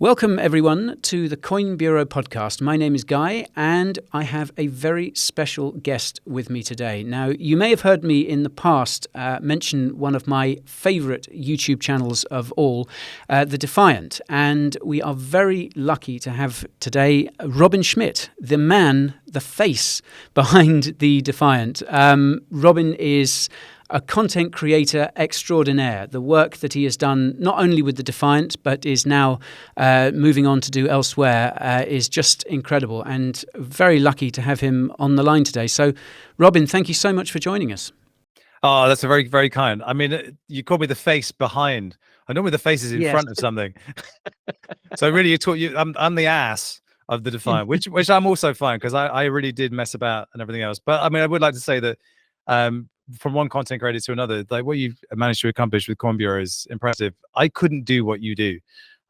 Welcome, everyone, to the Coin Bureau podcast. My name is Guy, and I have a very special guest with me today. Now, you may have heard me in the past mention one of my favorite YouTube channels of all, the Defiant. And we are very lucky to have today Robin Schmidt, the man, the face behind the Defiant. Robin is a content creator extraordinaire. The work that he has done, not only with The Defiant, but is now moving on to do elsewhere, is just incredible, and very lucky to have him on the line today. So, Robin, thank you so much for joining us. Oh, that's a very, very kind. I mean, you called me the face behind. I normally the face is in front of something. So really, I'm the ass of the Defiant, which I'm also fine, because I really did mess about and everything else. But I mean, I would like to say that from one content creator to another, like what you've managed to accomplish with Coin Bureau is impressive. I couldn't do what you do,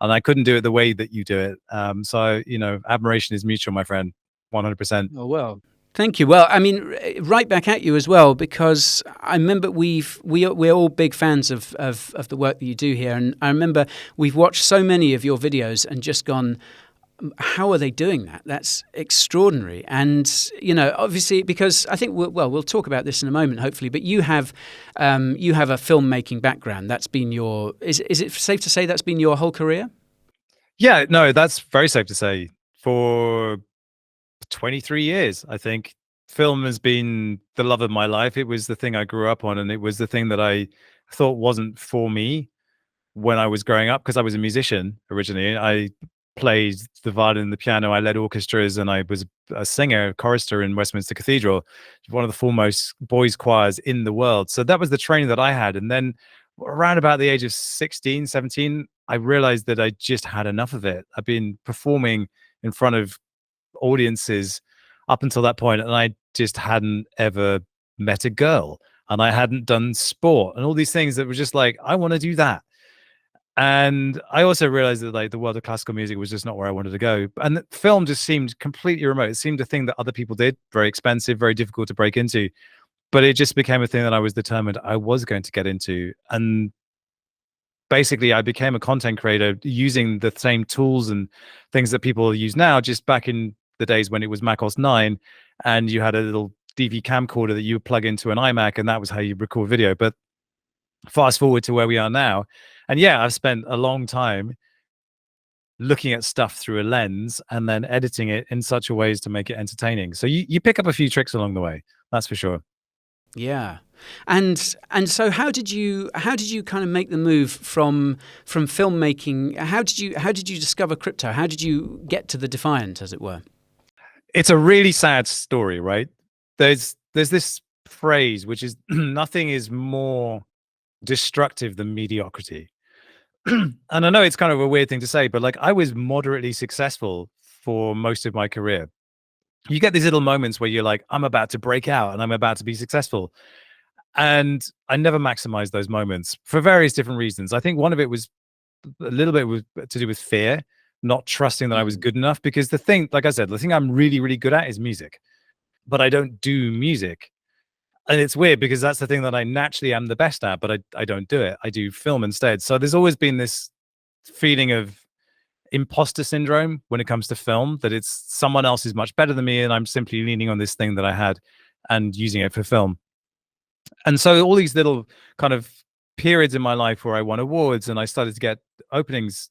and I couldn't do it the way that you do it. So, admiration is mutual, my friend, 100%. Oh, well. Thank you. Well, I mean, right back at you as well, because I remember we're all big fans of the work that you do here, and I remember we've watched so many of your videos and just gone, how are they doing that? That's extraordinary. And obviously, because I think we'll talk about this in a moment, hopefully. But you have a filmmaking background. That's been your. Is it safe to say that's been your whole career? Yeah, no, that's very safe to say. For 23 years, I think film has been the love of my life. It was the thing I grew up on, and it was the thing that I thought wasn't for me when I was growing up, because I was a musician originally. I played the violin and the piano. I led orchestras, and I was a singer, chorister in Westminster Cathedral, one of the foremost boys choirs in the world. So that was the training that I had. And then around about the age of 16, 17, I realized that I just had enough of it. I've been performing in front of audiences up until that point, and I just hadn't ever met a girl, and I hadn't done sport, and all these things that were just like, I want to do that. And I also realized that like the world of classical music was just not where I wanted to go. And film just seemed completely remote. It seemed a thing that other people did, very expensive, very difficult to break into. But it just became a thing that I was determined I was going to get into. And basically, I became a content creator using the same tools and things that people use now, just back in the days when it was Mac OS 9, and you had a little DV camcorder that you would plug into an iMac, and that was how you record video. But fast forward to where we are now, and yeah, I've spent a long time looking at stuff through a lens and then editing it in such a way as to make it entertaining. So you pick up a few tricks along the way, that's for sure. Yeah. And so how did you kind of make the move from filmmaking? How did you discover crypto? How did you get to the Defiant, as it were? It's a really sad story, right? There's this phrase, which is nothing is more destructive than mediocrity. And I know it's kind of a weird thing to say, but like, I was moderately successful for most of my career. You get these little moments where you're like, I'm about to break out and I'm about to be successful. And I never maximized those moments for various different reasons. I think one of it was a little bit to do with fear, not trusting that I was good enough. Because the thing, like I said, the thing I'm really, really good at is music, but I don't do music. And it's weird because that's the thing that I naturally am the best at, but I don't do it. I do film instead. So there's always been this feeling of imposter syndrome when it comes to film, that it's someone else is much better than me, and I'm simply leaning on this thing that I had and using it for film. And so all these little kind of periods in my life where I won awards and I started to get openings,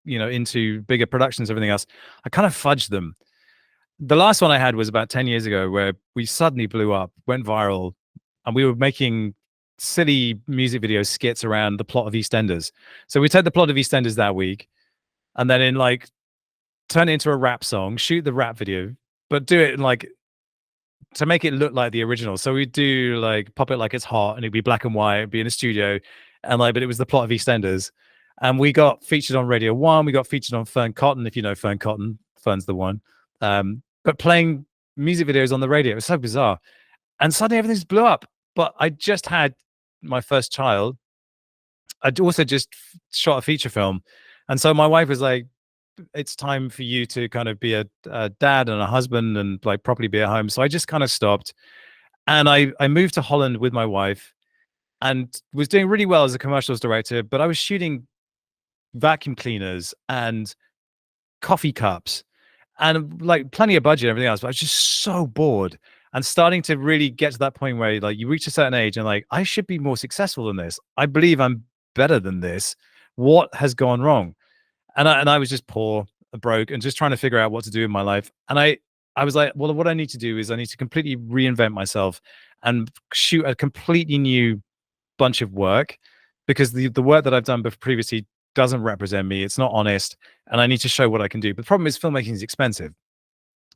into bigger productions, everything else, I kind of fudged them. The last one I had was about 10 years ago, where we suddenly blew up, went viral, and we were making silly music video skits around the plot of EastEnders. So we take the plot of EastEnders that week, and then turn it into a rap song, shoot the rap video, but do it to make it look like the original. So we do pop it like it's hot, and it'd be black and white, it'd be in a studio, and but it was the plot of EastEnders. And we got featured on Radio 1, we got featured on Fern Cotton, if you know Fern Cotton, Fern's the one. But playing music videos on the radio, it was so bizarre. And suddenly everything just blew up. But I just had my first child. I'd also just shot a feature film. And so my wife was like, it's time for you to kind of be a dad and a husband and properly be at home. So I just kind of stopped. And I moved to Holland with my wife and was doing really well as a commercials director. But I was shooting vacuum cleaners and coffee cups, and like plenty of budget and everything else. But I was just so bored and starting to really get to that point where like you reach a certain age and like, I should be more successful than this. I believe I'm better than this. What has gone wrong? And I was just poor, broke, and just trying to figure out what to do in my life. And I was like, well, what I need to do is I need to completely reinvent myself and shoot a completely new bunch of work, because the work that I've done previously doesn't represent me. It's not honest, and I need to show what I can do. But the problem is filmmaking is expensive.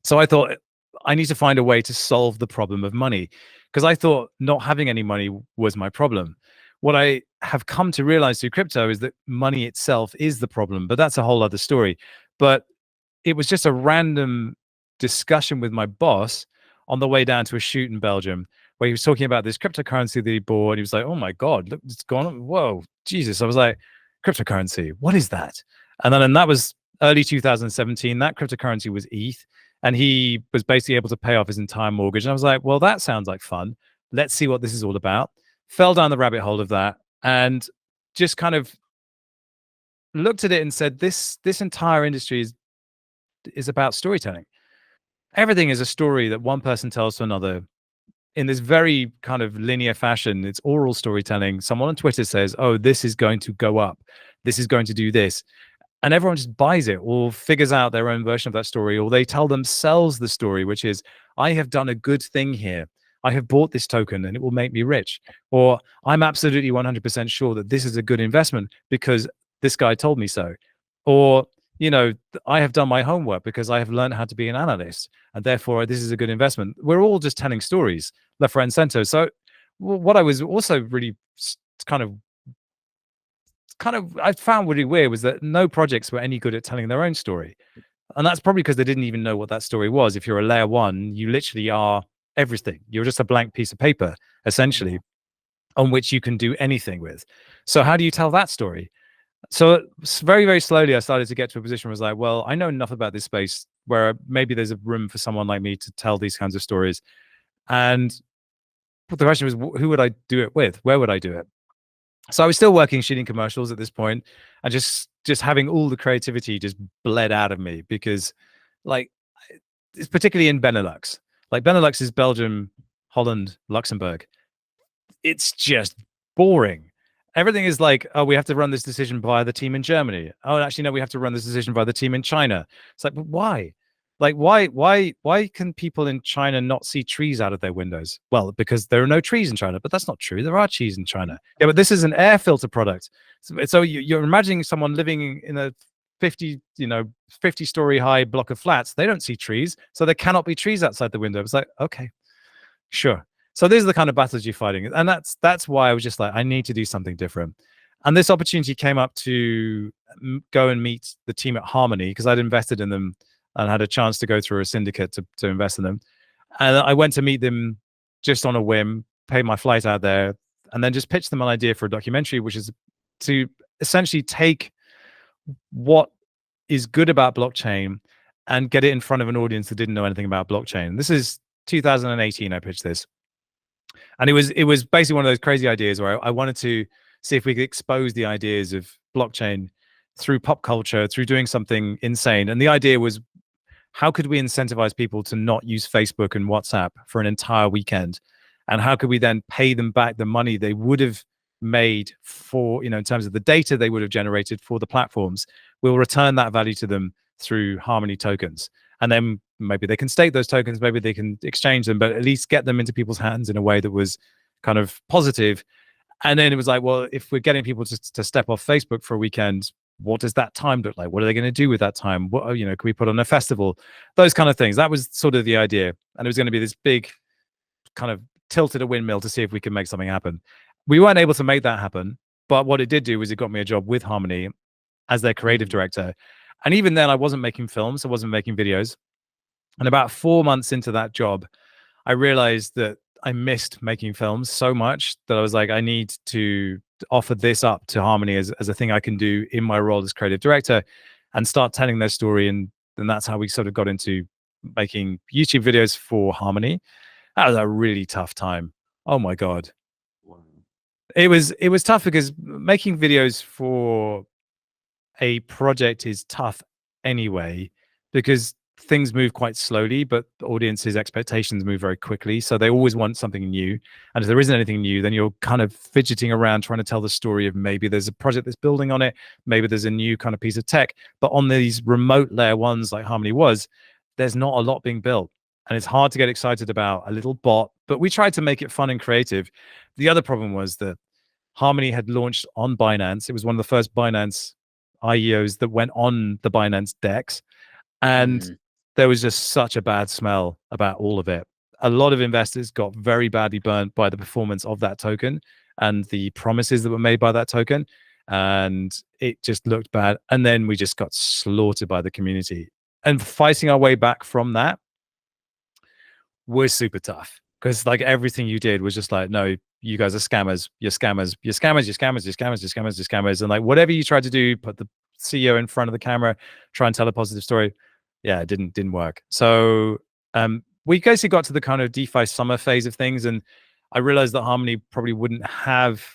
So I thought I need to find a way to solve the problem of money, because I thought not having any money was my problem. What I have come to realize through crypto is that money itself is the problem, but that's a whole other story. But it was just a random discussion with my boss on the way down to a shoot in Belgium, where he was talking about this cryptocurrency that he bought. He was like, "Oh my God, look, it's gone. Whoa, Jesus." I was like, "Cryptocurrency, what is that?" And that was early 2017. That cryptocurrency was ETH. And he was basically able to pay off his entire mortgage. And I was like, well, that sounds like fun. Let's see what this is all about. Fell down the rabbit hole of that and just kind of looked at it and said, this entire industry is about storytelling. Everything is a story that one person tells to another in this very kind of linear fashion. It's oral storytelling. Someone on Twitter says, oh, this is going to go up. This is going to do this. And everyone just buys it or figures out their own version of that story, or they tell themselves the story, which is, I have done a good thing here. I have bought this token and it will make me rich. Or I'm absolutely 100% sure that this is a good investment because this guy told me so. Or, you know, I have done my homework because I have learned how to be an analyst and therefore this is a good investment. We're all just telling stories left, right, and center. So what I was also really kind of I found really weird was that no projects were any good at telling their own story. And that's probably because they didn't even know what that story was. If you're a layer one, you literally are everything. You're just a blank piece of paper, essentially, on which you can do anything with. So how do you tell that story? So very, very slowly, I started to get to a position where I was like, well, I know enough about this space where maybe there's a room for someone like me to tell these kinds of stories. And the question was, who would I do it with? Where would I do it? So I was still working shooting commercials at this point, and just having all the creativity just bled out of me, because like it's particularly in Benelux. Like Benelux is Belgium, Holland, Luxembourg. It's just boring. Everything is like, oh, we have to run this decision via the team in Germany. Oh, actually, no, we have to run this decision via the team in China. It's like, but why? Like, why can people in China not see trees out of their windows? Well, because there are no trees in China, but that's not true. There are trees in China. Yeah, but this is an air filter product. So you're imagining someone living in a 50-story high block of flats. They don't see trees, so there cannot be trees outside the window. It's like, okay, sure. So these are the kind of battles you're fighting. And that's why I was just like, I need to do something different. And this opportunity came up to go and meet the team at Harmony, because I'd invested in them and had a chance to go through a syndicate to invest in them. And I went to meet them just on a whim, paid my flight out there, and then just pitched them an idea for a documentary, which is to essentially take what is good about blockchain and get it in front of an audience that didn't know anything about blockchain. This is 2018, I pitched this. And it was basically one of those crazy ideas where I wanted to see if we could expose the ideas of blockchain through pop culture, through doing something insane. And the idea was, how could we incentivize people to not use Facebook and WhatsApp for an entire weekend? And how could we then pay them back the money they would have made for, in terms of the data they would have generated for the platforms? We'll return that value to them through Harmony tokens. And then maybe they can stake those tokens, maybe they can exchange them, but at least get them into people's hands in a way that was kind of positive. And then it was like, well, if we're getting people to step off Facebook for a weekend, what does that time look like? What are they going to do with that time? What, can we put on a festival? Those kind of things. That was sort of the idea. And it was going to be this big kind of tilted a windmill to see if we could make something happen. We weren't able to make that happen. But what it did do was it got me a job with Harmony as their creative director. And even then, I wasn't making films. I wasn't making videos. And about 4 months into that job, I realized that I missed making films so much that I was like, I need to offer this up to Harmony as a thing I can do in my role as creative director and start telling their story. And then that's how we sort of got into making YouTube videos for Harmony. That was a really tough time. Oh my God. It was tough because making videos for a project is tough anyway, because things move quite slowly, but the audience's expectations move very quickly. So they always want something new. And if there isn't anything new, then you're kind of fidgeting around trying to tell the story of maybe there's a project that's building on it, maybe there's a new kind of piece of tech. But on these remote layer ones like Harmony was, there's not a lot being built. And it's hard to get excited about a little bot, but we tried to make it fun and creative. The other problem was that Harmony had launched on Binance. It was one of the first Binance IEOs that went on the Binance DEX. And there was just such a bad smell about all of it. A lot of investors got very badly burnt by the performance of that token and the promises that were made by that token. And it just looked bad. And then we just got slaughtered by the community. And fighting our way back from that was super tough, because like everything you did was just like, no, you guys are scammers, you're scammers, you're scammers, you're scammers, you're scammers, you're scammers, you're scammers. And like whatever you tried to do, put the CEO in front of the camera, try and tell a positive story. Yeah, it didn't work. So we basically got to the kind of DeFi summer phase of things, and I realized that Harmony probably wouldn't have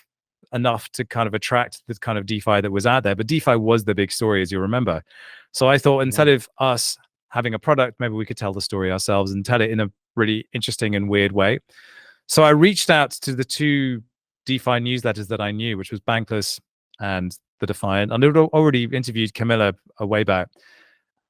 enough to kind of attract the kind of DeFi that was out there. But DeFi was the big story, as you remember. So I thought instead of us having a product, maybe we could tell the story ourselves and tell it in a really interesting and weird way. So I reached out to the two DeFi newsletters that I knew, which was Bankless and the Defiant. And I'd already interviewed Camilla a way back.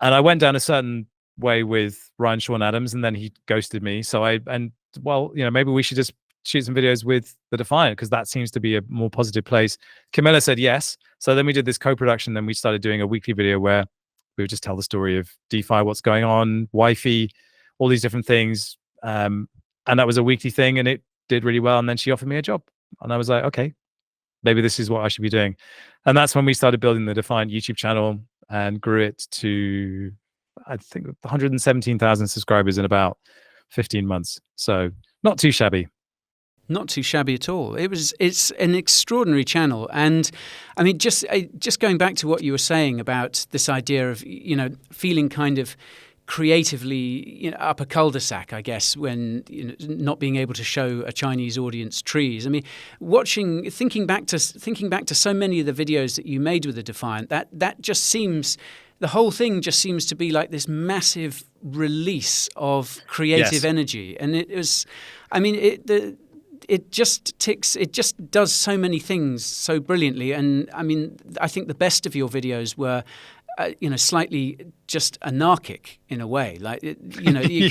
And I went down a certain way with Ryan Sean Adams, and then he ghosted me. So maybe we should just shoot some videos with the Defiant, because that seems to be a more positive place. Camilla said yes. So then we did this co-production. Then we started doing a weekly video where we would just tell the story of DeFi, what's going on, Wi-Fi, all these different things. And that was a weekly thing, and it did really well. And then she offered me a job, and I was like, okay, maybe this is what I should be doing. And that's when we started building the Defiant YouTube channel and grew it to, I think, 117,000 subscribers in about 15 months. So not too shabby. Not too shabby at all. It's an extraordinary channel. And I mean, just going back to what you were saying about this idea of, feeling kind of creatively, up a cul-de-sac, I guess, when not being able to show a Chinese audience trees. I mean, thinking back to so many of the videos that you made with the Defiant, that just seems, the whole thing just seems to be like this massive release of creative energy. And it was, I mean, it just does so many things so brilliantly. And I mean, I think the best of your videos were, slightly just anarchic in a way. Like, you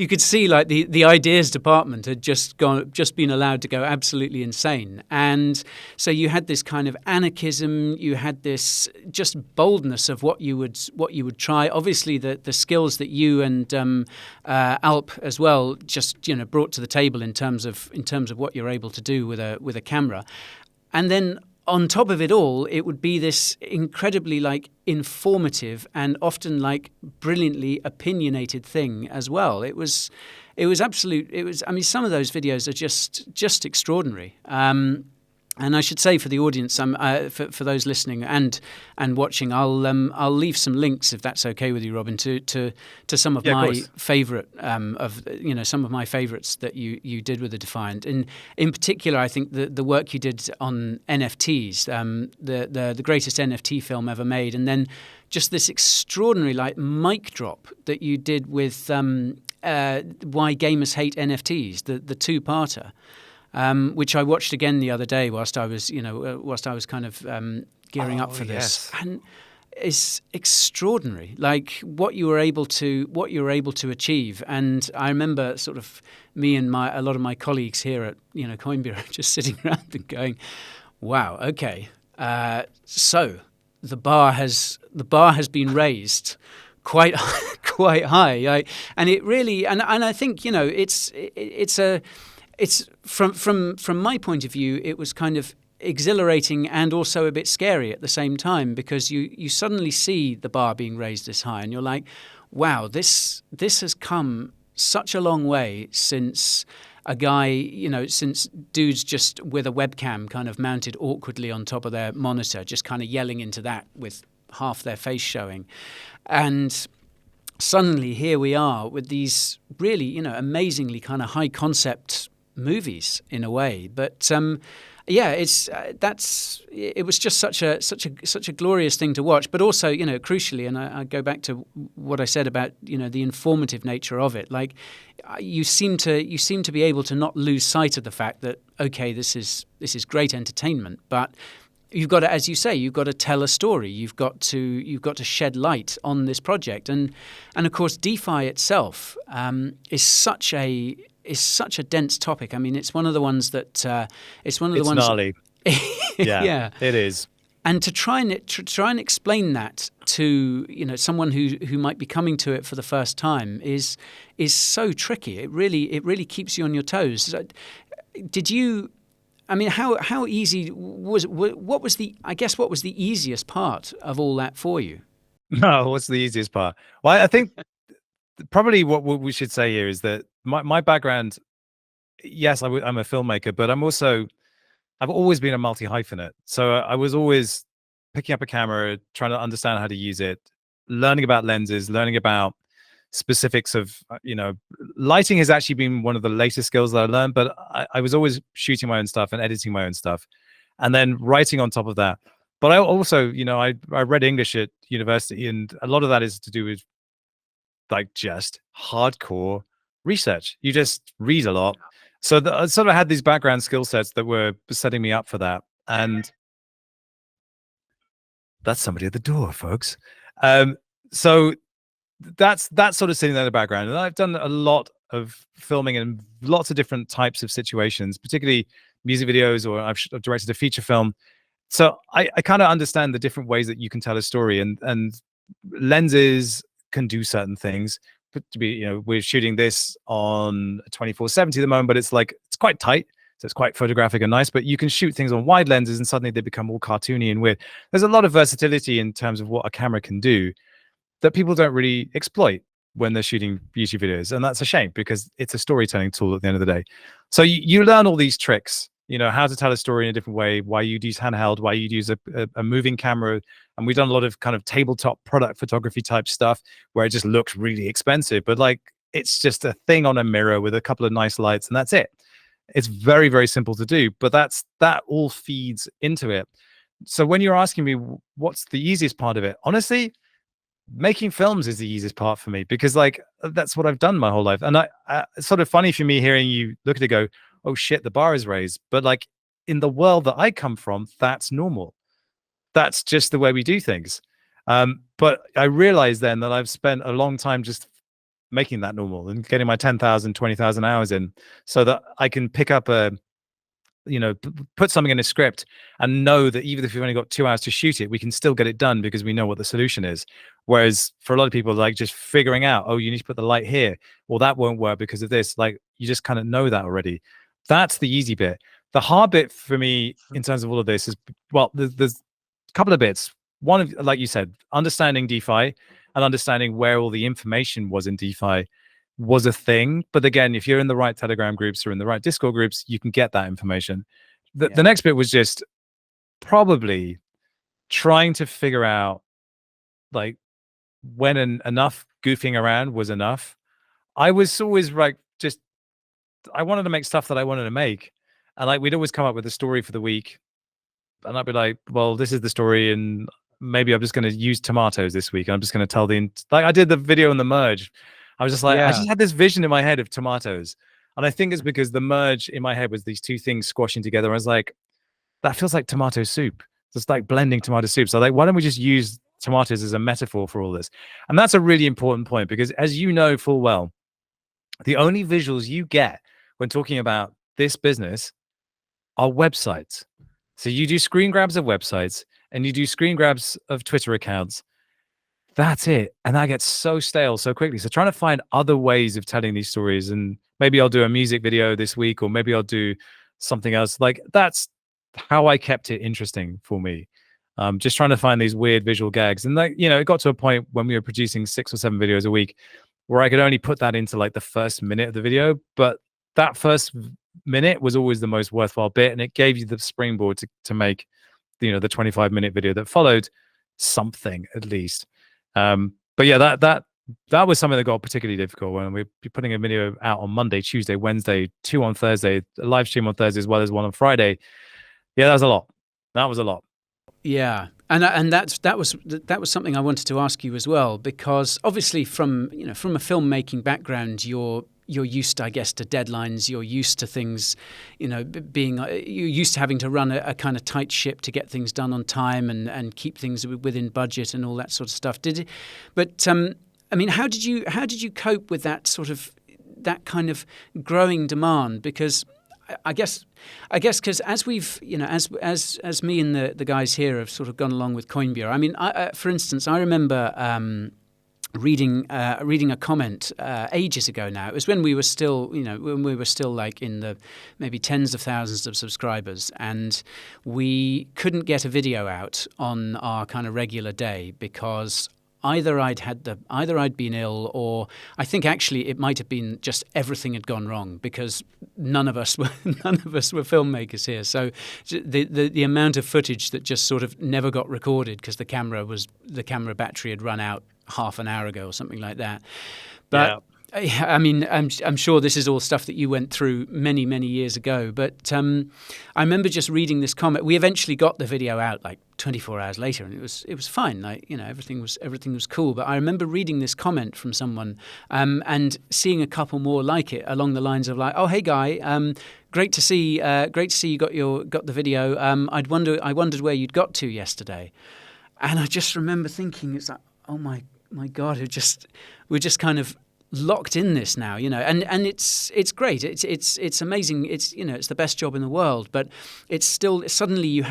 could see like the ideas department had just been allowed to go absolutely insane. And so you had this kind of anarchism, you had this just boldness of what you would try. Obviously the skills that you and Alp as well just brought to the table in terms of what you're able to do with a camera. And then on top of it all, it would be this incredibly like informative and often like brilliantly opinionated thing as well. It was absolute. I mean, some of those videos are just extraordinary. And I should say for the audience, for those listening and watching, I'll leave some links, if that's okay with you, Robin, to some of my favourite some of my favourites that you did with the Defiant. And in particular, I think the work you did on NFTs, the greatest NFT film ever made, and then just this extraordinary like mic drop that you did with Why Gamers Hate NFTs, the two-parter. Which I watched again the other day whilst I was kind of gearing up for this, and it's extraordinary, like what you were able to achieve. And I remember sort of me and a lot of my colleagues here at Coin Bureau just sitting around and going, "Wow, okay, so the bar has been raised." Quite high, and it really, and I think it's from my point of view, it was kind of exhilarating and also a bit scary at the same time, because you suddenly see the bar being raised this high and you're like, wow, this has come such a long way since a guy, since dudes just with a webcam kind of mounted awkwardly on top of their monitor, just kind of yelling into that with half their face showing. And suddenly here we are with these really, amazingly kind of high concept movies in a way. But Yeah, it was just such a glorious thing to watch, but also, crucially, and I go back to what I said about, the informative nature of it. Like, you seem to be able to not lose sight of the fact that, okay, this is great entertainment, but you've got to, as you say, you've got to tell a story. You've got to shed light on this project, and of course, DeFi itself is such a dense topic. I mean, it's one of the ones that it's gnarly. Yeah, it is. And to try and explain that to someone who might be coming to it for the first time is so tricky. It really keeps you on your toes. So, did you? I mean, how easy was it? What was the easiest part of all that for you? No, what's the easiest part? Well, I think probably what we should say here is that my background, yes, I'm a filmmaker, but I've always been a multi-hyphenate. So I was always picking up a camera, trying to understand how to use it, learning about lenses, learning about specifics of, lighting has actually been one of the latest skills that I learned, but I was always shooting my own stuff and editing my own stuff and then writing on top of that. But I also, I read English at university, and a lot of that is to do with like just hardcore research. You just read a lot. So I sort of had these background skill sets that were setting me up for that. And that's somebody at the door, folks. So that's sort of sitting there in the background. And I've done a lot of filming in lots of different types of situations, particularly music videos, or I've directed a feature film. So I kind of understand the different ways that you can tell a story, and lenses can do certain things. But to be, we're shooting this on a 24-70 at the moment, but it's quite tight. So it's quite photographic and nice, but you can shoot things on wide lenses and suddenly they become all cartoony and weird. There's a lot of versatility in terms of what a camera can do that people don't really exploit when they're shooting YouTube videos. And that's a shame because it's a storytelling tool at the end of the day. So you learn all these tricks, how to tell a story in a different way, why you'd use handheld, why you'd use a moving camera. And we've done a lot of kind of tabletop product photography type stuff where it just looks really expensive, but like it's just a thing on a mirror with a couple of nice lights and that's it. It's very, very simple to do, but that all feeds into it. So when you're asking me what's the easiest part of it, honestly, making films is the easiest part for me because like that's what I've done my whole life. And it's sort of funny for me hearing you look at it go, oh shit, the bar is raised. But like in the world that I come from, that's normal. That's just the way we do things. But I realized then that I've spent a long time just making that normal and getting my 10,000, 20,000 hours in so that I can pick up put something in a script and know that even if we've only got 2 hours to shoot it, we can still get it done because we know what the solution is. Whereas for a lot of people, like just figuring out, oh, you need to put the light here, or that won't work because of this. Like you just kind of know that already. That's the easy bit. The hard bit for me in terms of all of this is, well, there's a couple of bits. One of, like you said, understanding DeFi and understanding where all the information was in DeFi was a thing. But again, if you're in the right Telegram groups or in the right Discord groups, you can get that information. The next bit was just probably trying to figure out like when enough goofing around was enough. I was always like, I wanted to make stuff that I wanted to make. And like, we'd always come up with a story for the week. And I'd be like, well, this is the story. And maybe I'm just going to use tomatoes this week. I'm just going to tell like I did the video on the merge. I was just like, I just had this vision in my head of tomatoes. And I think it's because the merge in my head was these two things squashing together. I was like, that feels like tomato soup. It's like blending tomato soup. So like, why don't we just use tomatoes as a metaphor for all this? And that's a really important point because as you know full well, the only visuals you get when talking about this business are websites. So you do screen grabs of websites and you do screen grabs of Twitter accounts. That's it. And that gets so stale so quickly. So trying to find other ways of telling these stories, and maybe I'll do a music video this week, or maybe I'll do something else. Like that's how I kept it interesting for me. Just trying to find these weird visual gags. And like, it got to a point when we were producing 6 or 7 videos a week where I could only put that into like the first minute of the video. But that first minute was always the most worthwhile bit. And it gave you the springboard to make, the 25-minute video that followed something at least. But yeah, that was something that got particularly difficult when we're putting a video out on Monday, Tuesday, Wednesday, 2 on Thursday, a live stream on Thursday as well as one on Friday. Yeah, that was a lot. That was a lot. Yeah, and that was something I wanted to ask you as well, because obviously from a filmmaking background, you're used, I guess, to deadlines. You're used to things, being you're used to having to run a kind of tight ship to get things done on time and keep things within budget and all that sort of stuff. I mean, how did you cope with that kind of growing demand? Because I guess because as we've as me and the guys here have sort of gone along with Coin Bureau. I mean, for instance, I remember reading a comment ages ago now. It was when we were still like in the maybe tens of thousands of subscribers, and we couldn't get a video out on our kind of regular day because either I'd been ill, or I think actually it might have been just everything had gone wrong because none of us were filmmakers here. So the amount of footage that just sort of never got recorded because the camera battery had run out half an hour ago or something like that. But yeah. I mean, I'm sure this is all stuff that you went through many, many years ago. But I remember just reading this comment. We eventually got the video out like 24 hours later, and it was fine. Like, everything was cool. But I remember reading this comment from someone and seeing a couple more like it along the lines of like, "Oh, hey guy, great to see you got the video. I wondered where you'd got to yesterday." And I just remember thinking, it's like, oh my God, we're just kind of locked in this now, and it's great. It's amazing. It's the best job in the world, but it's still suddenly you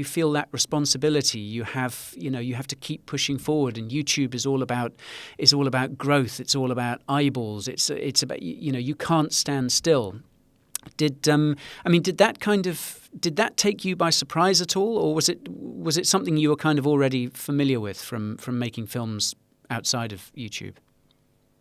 feel that responsibility. You have to keep pushing forward, and YouTube is all about growth. It's all about eyeballs. It's about, you can't stand still. Did that take you by surprise at all, or was it something you were kind of already familiar with from making films outside of YouTube?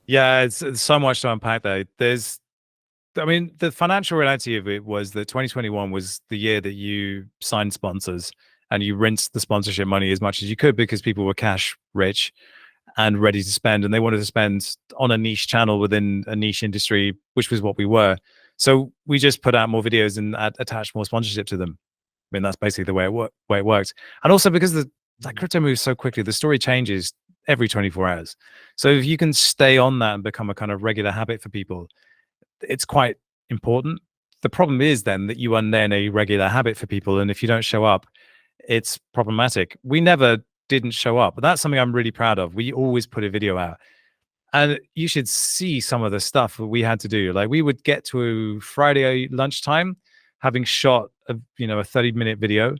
Yeah, it's so much to unpack there. The financial reality of it was that 2021 was the year that you signed sponsors and you rinsed the sponsorship money as much as you could because people were cash rich and ready to spend, and they wanted to spend on a niche channel within a niche industry, which was what we were. So we just put out more videos and attached more sponsorship to them. I mean, that's basically the way it worked. And also because that crypto moves so quickly, the story changes every 24 hours. So if you can stay on that and become a kind of regular habit for people, it's quite important. The problem is then that you are then a regular habit for people, and if you don't show up, it's problematic. We never didn't show up, but that's something I'm really proud of. We always put a video out, and you should see some of the stuff that we had to do. Like, we would get to Friday lunchtime having shot a 30-minute video,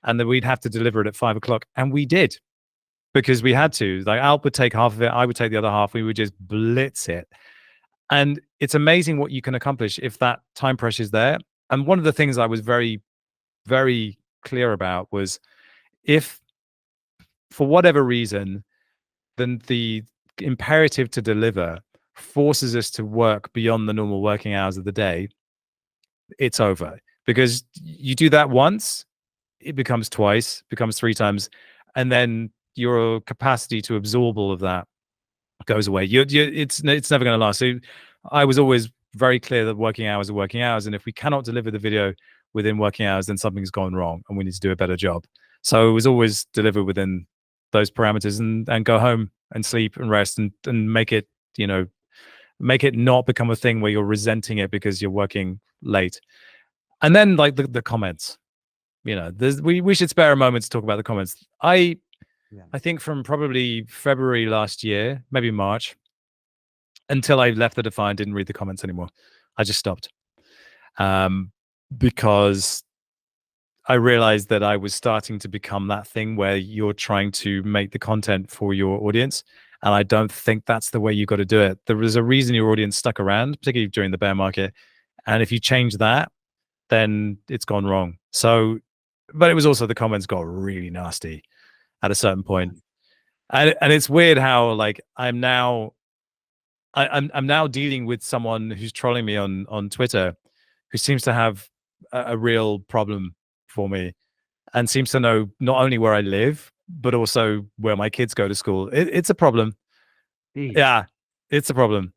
and then we'd have to deliver it at 5 o'clock, and we did, because we had to. Like, Alp would take half of it, I would take the other half. We would just blitz it. And it's amazing what you can accomplish if that time pressure is there. And one of the things I was very, very clear about was, if for whatever reason, then the imperative to deliver forces us to work beyond the normal working hours of the day, it's over. Because you do that once, it becomes twice, becomes 3 times, and then your capacity to absorb all of that goes away. It's never going to last. So I was always very clear that working hours are working hours, and if we cannot deliver the video within working hours, then something's gone wrong and we need to do a better job. So it was always deliver within those parameters, and go home and sleep and rest, and make it not become a thing where you're resenting it because you're working late. And then, like, the comments, we should spare a moment to talk about the comments. I think from probably February last year, maybe March, until I left the Defiant, didn't read the comments anymore. I just stopped, because I realized that I was starting to become that thing where you're trying to make the content for your audience, and I don't think that's the way you got to do it. There was a reason your audience stuck around, particularly during the bear market, and if you change that, then it's gone wrong. So, but it was also, the comments got really nasty at a certain point. And it's weird how, like, I'm now dealing with someone who's trolling me on Twitter, who seems to have a real problem for me, and seems to know not only where I live, but also where my kids go to school. It's a problem. Jeez. Yeah, it's a problem.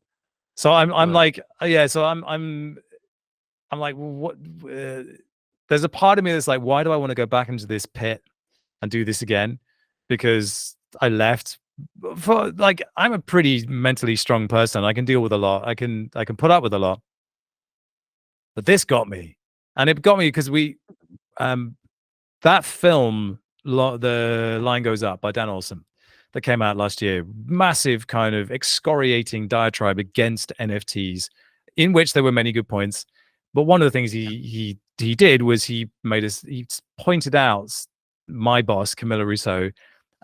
So I'm like, yeah. So I'm like, well, what? there's a part of me that's like, why do I want to go back into this pit and do this again? Because I left for, like, I'm a pretty mentally strong person. I can deal with a lot. I can put up with a lot. But this got me. And it got me because that film, The Line Goes Up by Dan Olsen, that came out last year, massive kind of excoriating diatribe against NFTs, in which there were many good points. But one of the things he did was he pointed out my boss, Camilla Rousseau,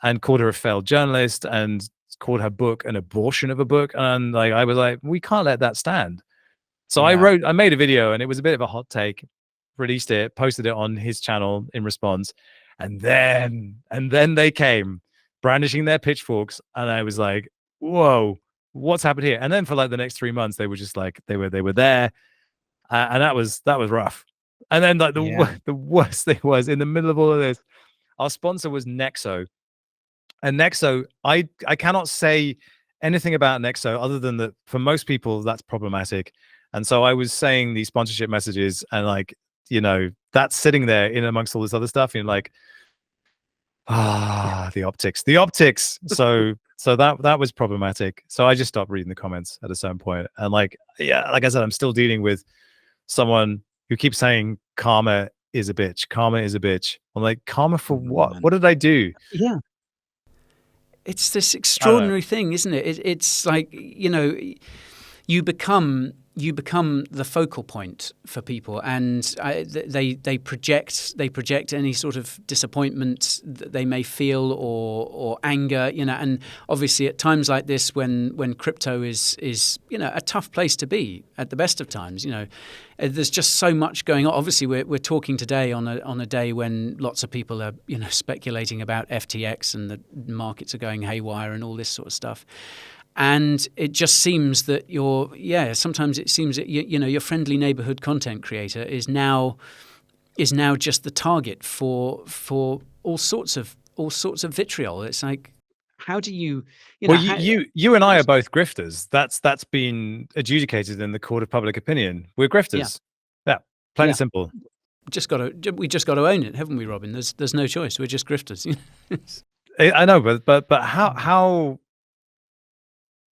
and called her a failed journalist and called her book an abortion of a book. And like, I was like, we can't let that stand. So I made a video, and it was a bit of a hot take, released it, posted it on his channel in response. And then they came brandishing their pitchforks. And I was like, whoa, what's happened here? And then for like the next 3 months, they were just like, they were there. And that was rough. And then like the worst thing was, in the middle of all of this, our sponsor was Nexo. And Nexo, I cannot say anything about Nexo other than that for most people that's problematic. And so I was saying these sponsorship messages, and like, you know, that's sitting there in amongst all this other stuff, and like, the optics. So that was problematic. So I just stopped reading the comments at a certain point. And like, yeah, like I said, I'm still dealing with someone who keeps saying karma is a bitch. Karma is a bitch. I'm like, karma for what? Man. What did I do? Yeah. It's this extraordinary thing, isn't it? It's like, you know, you become the focal point for people, and they project any sort of disappointment that they may feel, or anger, you know. And obviously at times like this, when crypto is you know, a tough place to be at the best of times, you know, there's just so much going on. Obviously we're talking today on a day when lots of people are, you know, speculating about FTX, and the markets are going haywire and all this sort of stuff. And it just seems that sometimes it seems that you know, your friendly neighborhood content creator is now just the target for all sorts of vitriol. It's like, how do you Well, you and I are both grifters. That's been adjudicated in the court of public opinion. We're grifters. Yeah, plain and simple. We just got to own it, haven't we, Robin? There's no choice. We're just grifters. I know, but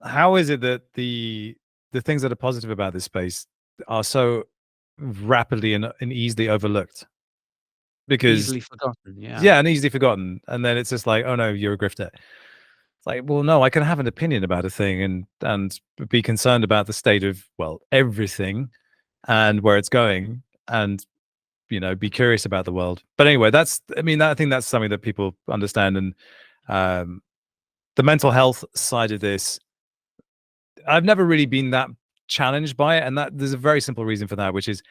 how is it that the things that are positive about this space are so rapidly and easily overlooked? Because easily forgotten, and easily forgotten. And then it's just like, oh no, you're a grifter. It's like, well, no, I can have an opinion about a thing and be concerned about the state of, well, everything and where it's going, and, you know, be curious about the world. But anyway, I think that's something that people understand. And the mental health side of this, I've never really been that challenged by it. And that there's a very simple reason for that, which is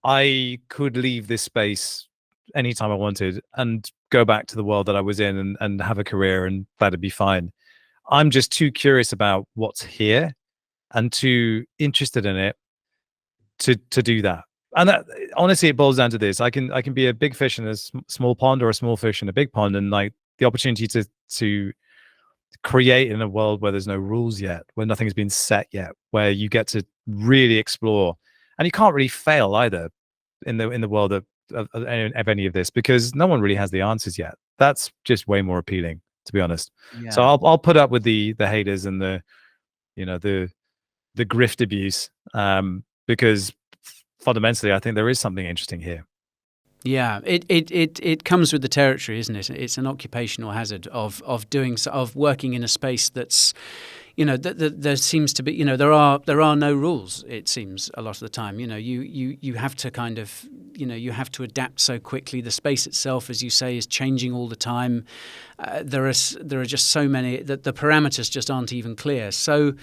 I could leave this space anytime I wanted and go back to the world that I was in and have a career, and that'd be fine. I'm just too curious about what's here and too interested in it to do that. And that, honestly, it boils down to this. I can be a big fish in a small pond, or a small fish in a big pond, and like the opportunity to create in a world where there's no rules yet, where nothing's been set yet, where you get to really explore, and you can't really fail either in the world of any of this, because no one really has the answers yet. That's just way more appealing, to be honest. So I'll put up with the haters and the, you know, the grift abuse, because fundamentally I think there is something interesting here. Yeah, it comes with the territory, isn't it? It's an occupational hazard of working in a space that's, you know, there seems to be, you know, there are no rules. It seems a lot of the time, you know, you have to kind of, you know, you have to adapt so quickly. The space itself, as you say, is changing all the time. There are just so many that the parameters just aren't even clear. So,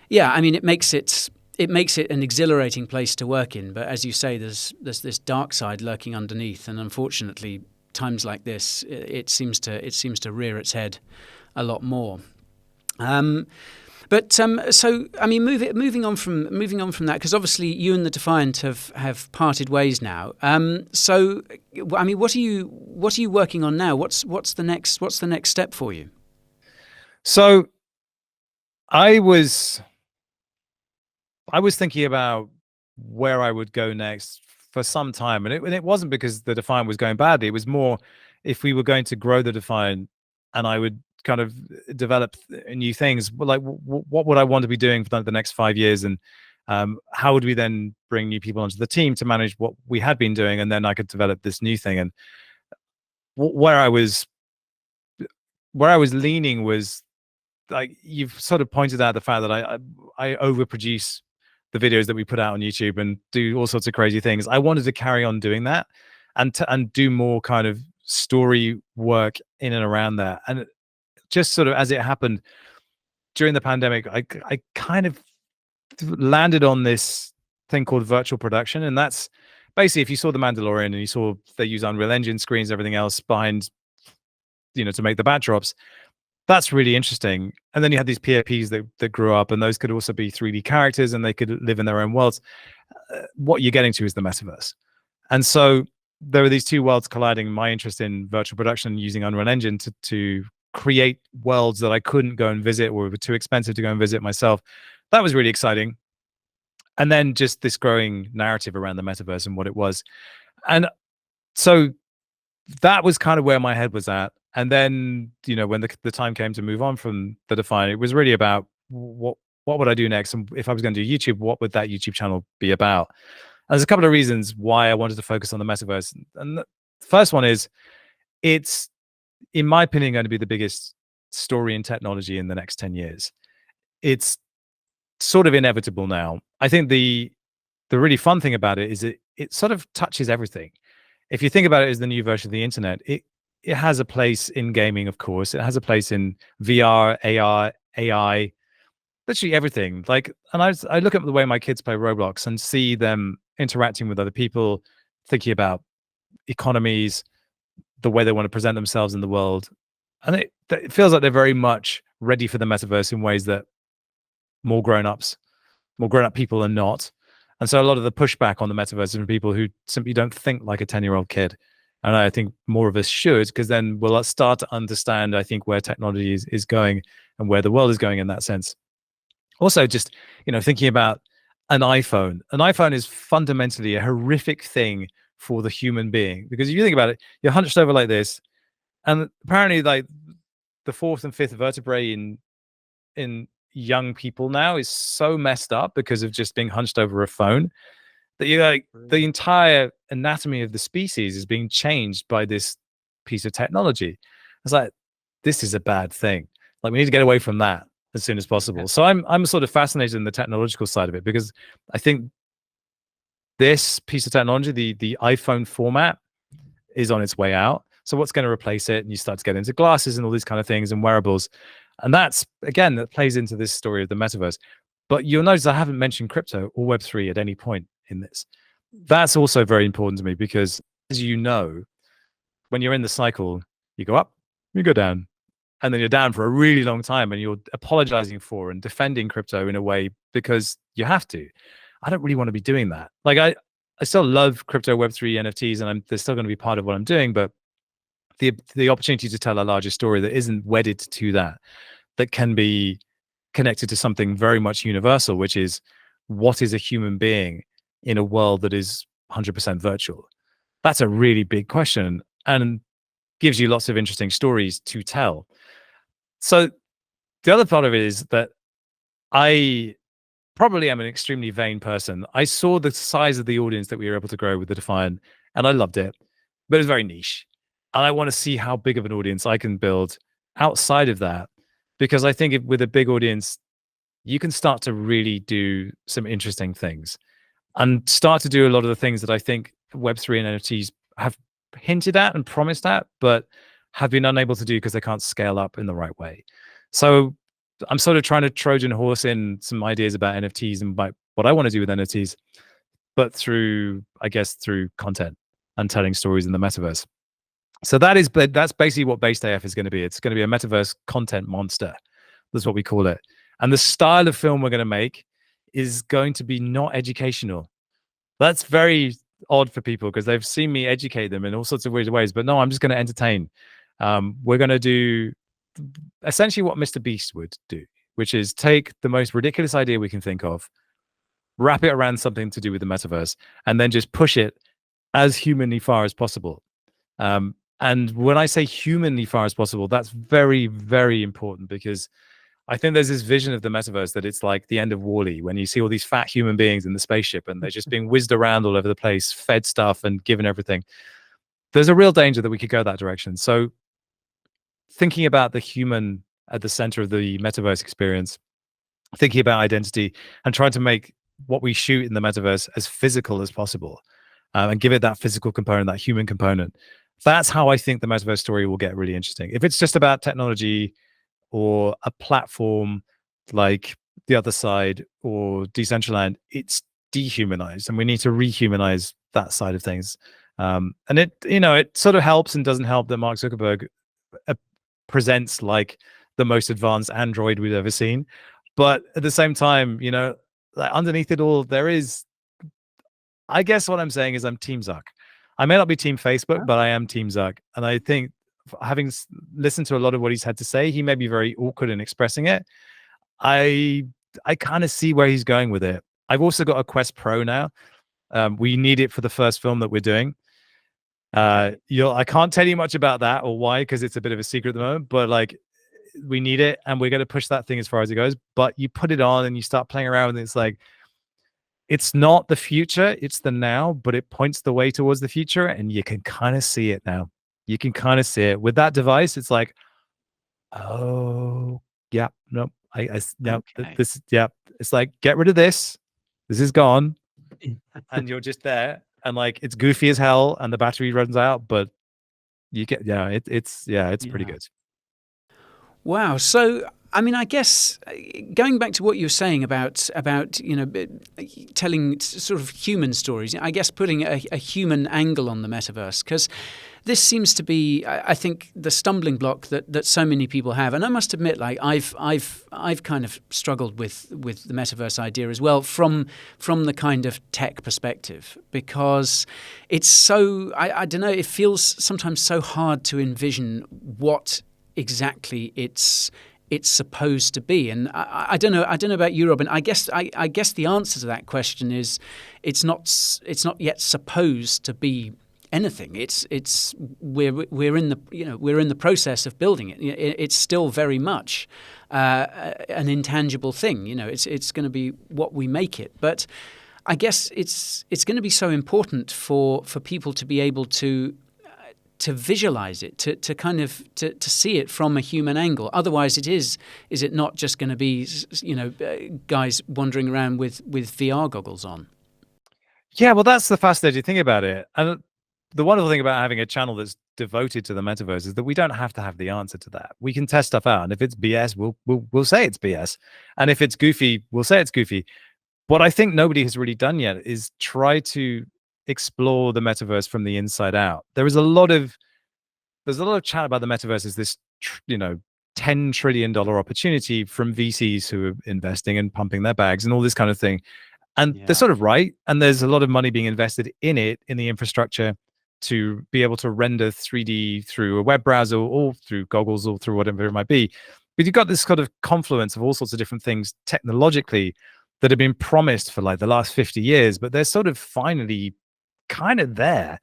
yeah, I mean, it makes it an exhilarating place to work in, but as you say, there's this dark side lurking underneath, and unfortunately, times like this, it seems to rear its head a lot more. So I mean, moving on from that, because obviously you and the Defiant have parted ways now. So I mean, what are you working on now? What's the next step for you? So I was thinking about where I would go next for some time, and it wasn't because the Defiant was going badly. It was more if we were going to grow the Defiant, and I would kind of develop new things. Like, what would I want to be doing for the next 5 years, and how would we then bring new people onto the team to manage what we had been doing, and then I could develop this new thing. And where I was leaning was, like, you've sort of pointed out the fact that I overproduce the videos that we put out on YouTube and do all sorts of crazy things. I wanted to carry on doing that and do more kind of story work in and around that. And just sort of as it happened during the pandemic, I kind of landed on this thing called virtual production. And that's basically, if you saw The Mandalorian and you saw they use Unreal Engine screens, everything else behind, to make the backdrops, that's really interesting. And then you had these PAPs that grew up, and those could also be 3D characters, and they could live in their own worlds. What you're getting to is the metaverse. And so there were these two worlds colliding. My interest in virtual production using Unreal Engine to create worlds that I couldn't go and visit or were too expensive to go and visit myself. That was really exciting. And then just this growing narrative around the metaverse and what it was. And so that was kind of where my head was at. And then, when the time came to move on from the Defiant, it was really about what would I do next? And if I was going to do YouTube, what would that YouTube channel be about? And there's a couple of reasons why I wanted to focus on the metaverse. And the first one is, it's, in my opinion, going to be the biggest story in technology in the next 10 years. It's sort of inevitable now. I think the really fun thing about it is it sort of touches everything. If you think about it as the new version of the internet, it has a place in gaming, of course. It has a place in VR, AR, AI, literally everything. Like, and I look at the way my kids play Roblox and see them interacting with other people, thinking about economies, the way they want to present themselves in the world. And it feels like they're very much ready for the metaverse in ways that more grown-up people are not. And so a lot of the pushback on the metaverse is from people who simply don't think like a 10-year-old kid. And I think more of us should, because then we'll start to understand, I think, where technology is going and where the world is going in that sense. Also, just, thinking about an iPhone. An iPhone is fundamentally a horrific thing for the human being, because if you think about it, you're hunched over like this, and apparently, like, the fourth and fifth vertebrae in young people now is so messed up because of just being hunched over a phone, that you're like, the entire anatomy of the species is being changed by this piece of technology. It's like, this is a bad thing. Like, we need to get away from that as soon as possible. So I'm sort of fascinated in the technological side of it, because I think this piece of technology, the iPhone format, is on its way out. So what's going to replace it? And you start to get into glasses and all these kind of things and wearables. And that's, again, that plays into this story of the metaverse. But you'll notice I haven't mentioned crypto or Web3 at any point in this. That's also very important to me, because, as you know, when you're in the cycle, you go up, you go down, and then you're down for a really long time, and you're apologizing for and defending crypto in a way because you have to. I don't really want to be doing that. Like, I still love crypto, Web3, NFTs, and they're still going to be part of what I'm doing, but the opportunity to tell a larger story that isn't wedded to that can be connected to something very much universal, which is, what is a human being in a world that is 100% virtual? That's a really big question, and gives you lots of interesting stories to tell. So the other part of it is that I probably am an extremely vain person. I saw the size of the audience that we were able to grow with the Defiant, and I loved it, but it was very niche. And I want to see how big of an audience I can build outside of that, because I think with a big audience, you can start to really do some interesting things and start to do a lot of the things that I think Web3 and NFTs have hinted at and promised at, but have been unable to do because they can't scale up in the right way. So I'm sort of trying to Trojan horse in some ideas about NFTs and about what I want to do with NFTs, but through content and telling stories in the metaverse. So that's basically what Based AF is going to be. It's going to be a metaverse content monster. That's what we call it. And the style of film we're going to make is going to be not educational. That's very odd for people, because they've seen me educate them in all sorts of weird ways. But no, I'm just going to entertain. We're going to do essentially what Mr. Beast would do, which is take the most ridiculous idea we can think of, wrap it around something to do with the metaverse, and then just push it as humanly far as possible. And when I say humanly far as possible, that's very, very important, because I think there's this vision of the metaverse that it's like the end of Wall-E, when you see all these fat human beings in the spaceship and they're just being whizzed around all over the place, fed stuff and given everything. There's a real danger that we could go that direction. So thinking about the human at the center of the metaverse experience, thinking about identity, and trying to make what we shoot in the metaverse as physical as possible, and give it that physical component, that human component. That's how I think the metaverse story will get really interesting. If it's just about technology or a platform like the other side or Decentraland, it's dehumanized, and we need to rehumanize that side of things. And it sort of helps and doesn't help that Mark Zuckerberg presents like the most advanced Android we've ever seen. But at the same time, like underneath it all, there is, I guess what I'm saying is I'm Team Zuck. I may not be Team Facebook, but I am Team Zuck. And I think, having listened to a lot of what he's had to say, he may be very awkward in expressing it. I kind of see where he's going with it. I've also got a Quest Pro now. We need it for the first film that we're doing. I can't tell you much about that or why, because it's a bit of a secret at the moment, but like, we need it, and we're going to push that thing as far as it goes. But you put it on and you start playing around, and it's like, it's not the future, it's the now, but it points the way towards the future, and you can kind of see it now. You can kind of see it with that device. It's like, oh yeah, no, no, Okay. yeah. It's like, get rid of this. This is gone, and you're just there, and like, it's goofy as hell, and the battery runs out, but you get, it's pretty good. Wow. So, I mean, I guess going back to what you were saying about telling sort of human stories, I guess putting a human angle on the metaverse, because this seems to be, I think, the stumbling block that so many people have. And I must admit, like I've kind of struggled with the metaverse idea as well from the kind of tech perspective, because it's so, I don't know, it feels sometimes so hard to envision what exactly it's supposed to be. And I don't know about you, Robin. I guess the answer to that question is it's not yet supposed to be anything. We're in the process of building it. It's still very much an intangible thing. It's going to be what we make it. But I guess it's going to be so important for people to be able to visualize it, to kind of to see it from a human angle. Otherwise, is it not just going to be guys wandering around with VR goggles on? Yeah, well, that's the fascinating thing about it. And the wonderful thing about having a channel that's devoted to the metaverse is that we don't have to have the answer to that. We can test stuff out, and if it's BS, we'll say it's BS, and if it's goofy, we'll say it's goofy. What I think nobody has really done yet is try to explore the metaverse from the inside out. There's a lot of chat about the metaverse as this $10 trillion opportunity from VCs who are investing and pumping their bags and all this kind of thing. And they're sort of right. And there's a lot of money being invested in it, in the infrastructure, to be able to render 3D through a web browser or through goggles or through whatever it might be. But you've got this kind of confluence of all sorts of different things technologically that have been promised for like the last 50 years, but they're sort of finally kind of there.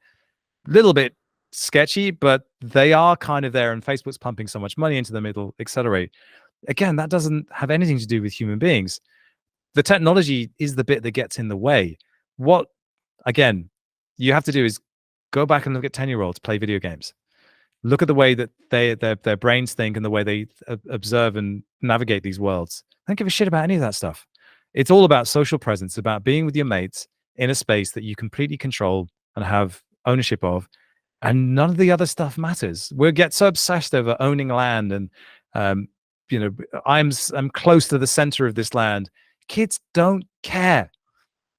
A little bit sketchy, but they are kind of there, and Facebook's pumping so much money into them, it'll accelerate. Again, that doesn't have anything to do with human beings. The technology is the bit that gets in the way. What, again, you have to do is go back and look at 10-year-olds play video games. Look at the way that their brains think and the way they observe and navigate these worlds. I don't give a shit about any of that stuff. It's all about social presence, about being with your mates in a space that you completely control and have ownership of, and none of the other stuff matters. We get so obsessed over owning land, and I'm close to the center of this land. Kids don't care.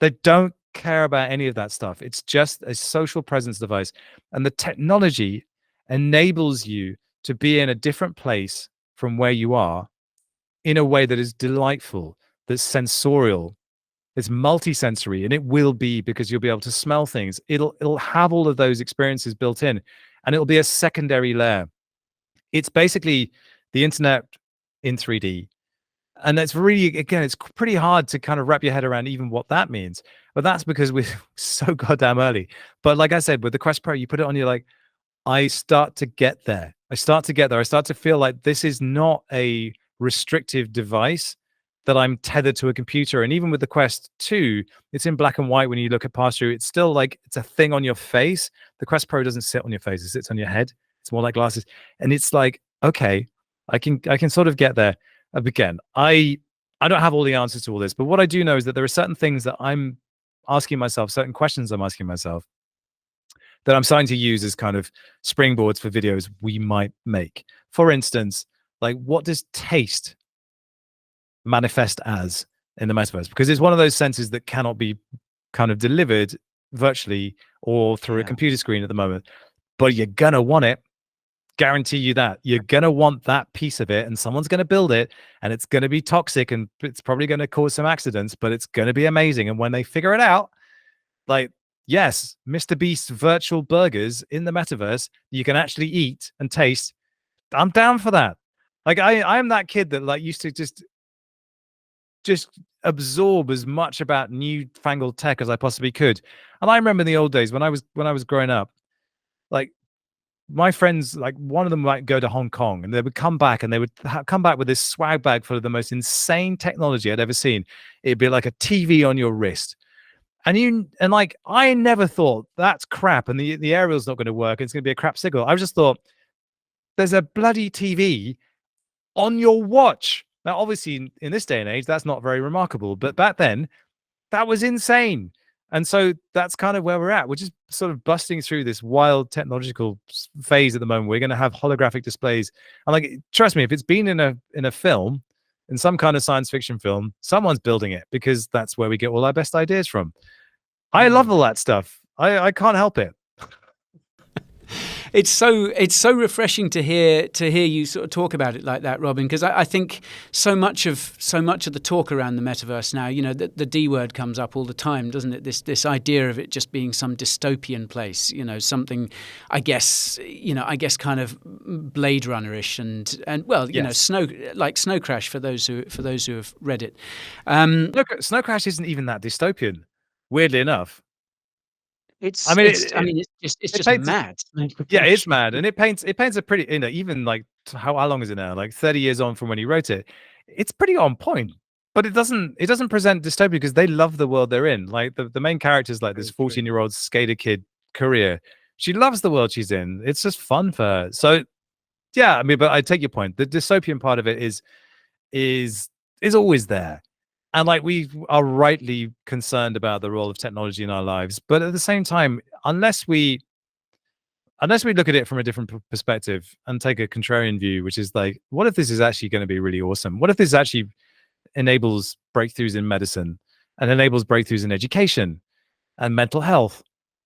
They don't care about any of that stuff. It's just a social presence device, and the technology enables you to be in a different place from where you are in a way that is delightful, that's sensorial, it's multi-sensory, and it will be, because you'll be able to smell things. It'll have all of those experiences built in, and it'll be a secondary layer. It's basically the internet in 3D. And that's really, again, it's pretty hard to kind of wrap your head around even what that means. But that's because we're so goddamn early. But like I said, with the Quest Pro, you put it on, you're like, I start to get there. I start to feel like this is not a restrictive device, that I'm tethered to a computer. And even with the Quest 2, it's in black and white when you look at pass through. It's still like it's a thing on your face. The Quest Pro doesn't sit on your face, it sits on your head. It's more like glasses. And it's like, okay, I can sort of get there. Again, I don't have all the answers to all this, but what I do know is that there are certain things that I'm asking myself, certain questions I'm asking myself, that I'm starting to use as kind of springboards for videos we might make. For instance, like, what does taste manifest as in the metaverse? Because it's one of those senses that cannot be kind of delivered virtually or through a computer screen at the moment, but you're gonna want it. Guarantee you that you're gonna want that piece of it, and someone's gonna build it, and it's gonna be toxic, and it's probably gonna cause some accidents, but it's gonna be amazing. And when they figure it out, like, yes, Mr. Beast's virtual burgers in the metaverse you can actually eat and taste, I'm down for that. Like, I'm that kid that like used to just absorb as much about newfangled tech as I possibly could. And I remember in the old days when I was growing up, like, my friends, like, one of them might go to Hong Kong and they would come back, and they would come back with this swag bag full of the most insane technology I'd ever seen. It'd be like a TV on your wrist. And like, I never thought that's crap and the aerial's not going to work. It's going to be a crap signal. I just thought, there's a bloody TV on your watch. Now, obviously, in this day and age, that's not very remarkable. But back then, that was insane. And so that's kind of where we're at. We're just sort of busting through this wild technological phase at the moment. We're going to have holographic displays. And like, trust me, if it's been in a film, in some kind of science fiction film, someone's building it, because that's where we get all our best ideas from. I love all that stuff. I can't help it. It's so refreshing to hear you sort of talk about it like that, Robin, because I think so much of the talk around the metaverse now, you know, the D word comes up all the time, doesn't it? This idea of it just being some dystopian place, you know, something, I guess kind of Blade Runner-ish and well, you know, Snow Crash for those who have read it. Look, Snow Crash isn't even that dystopian, weirdly enough. It's just mad. Yeah, it's mad, and it paints a pretty, you know, even like how long is it now? Like 30 years on from when he wrote it, it's pretty on point. But it doesn't present dystopia, because they love the world they're in. Like, the main character's like this 14-year-old skater kid, Korea. She loves the world she's in. It's just fun for her. So yeah, I mean, but I take your point. The dystopian part of it is always there. And like, we are rightly concerned about the role of technology in our lives, but at the same time, unless we look at it from a different perspective and take a contrarian view, which is like, what if this is actually going to be really awesome? What if this actually enables breakthroughs in medicine and enables breakthroughs in education and mental health,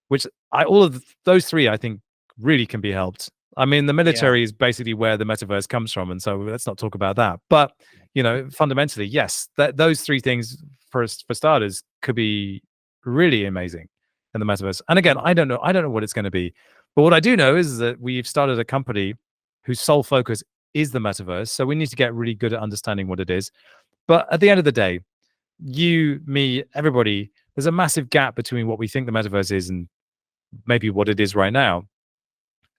which all of those three, I think, really can be helped. I mean, the military is basically where the metaverse comes from, and so let's not talk about that. But, you know, fundamentally, yes, those three things for starters could be really amazing in the metaverse. And again, I don't know what it's going to be, but what I do know is that we've started a company whose sole focus is the metaverse. So we need to get really good at understanding what it is. But at the end of the day, you, me, everybody, there's a massive gap between what we think the metaverse is and maybe what it is right now.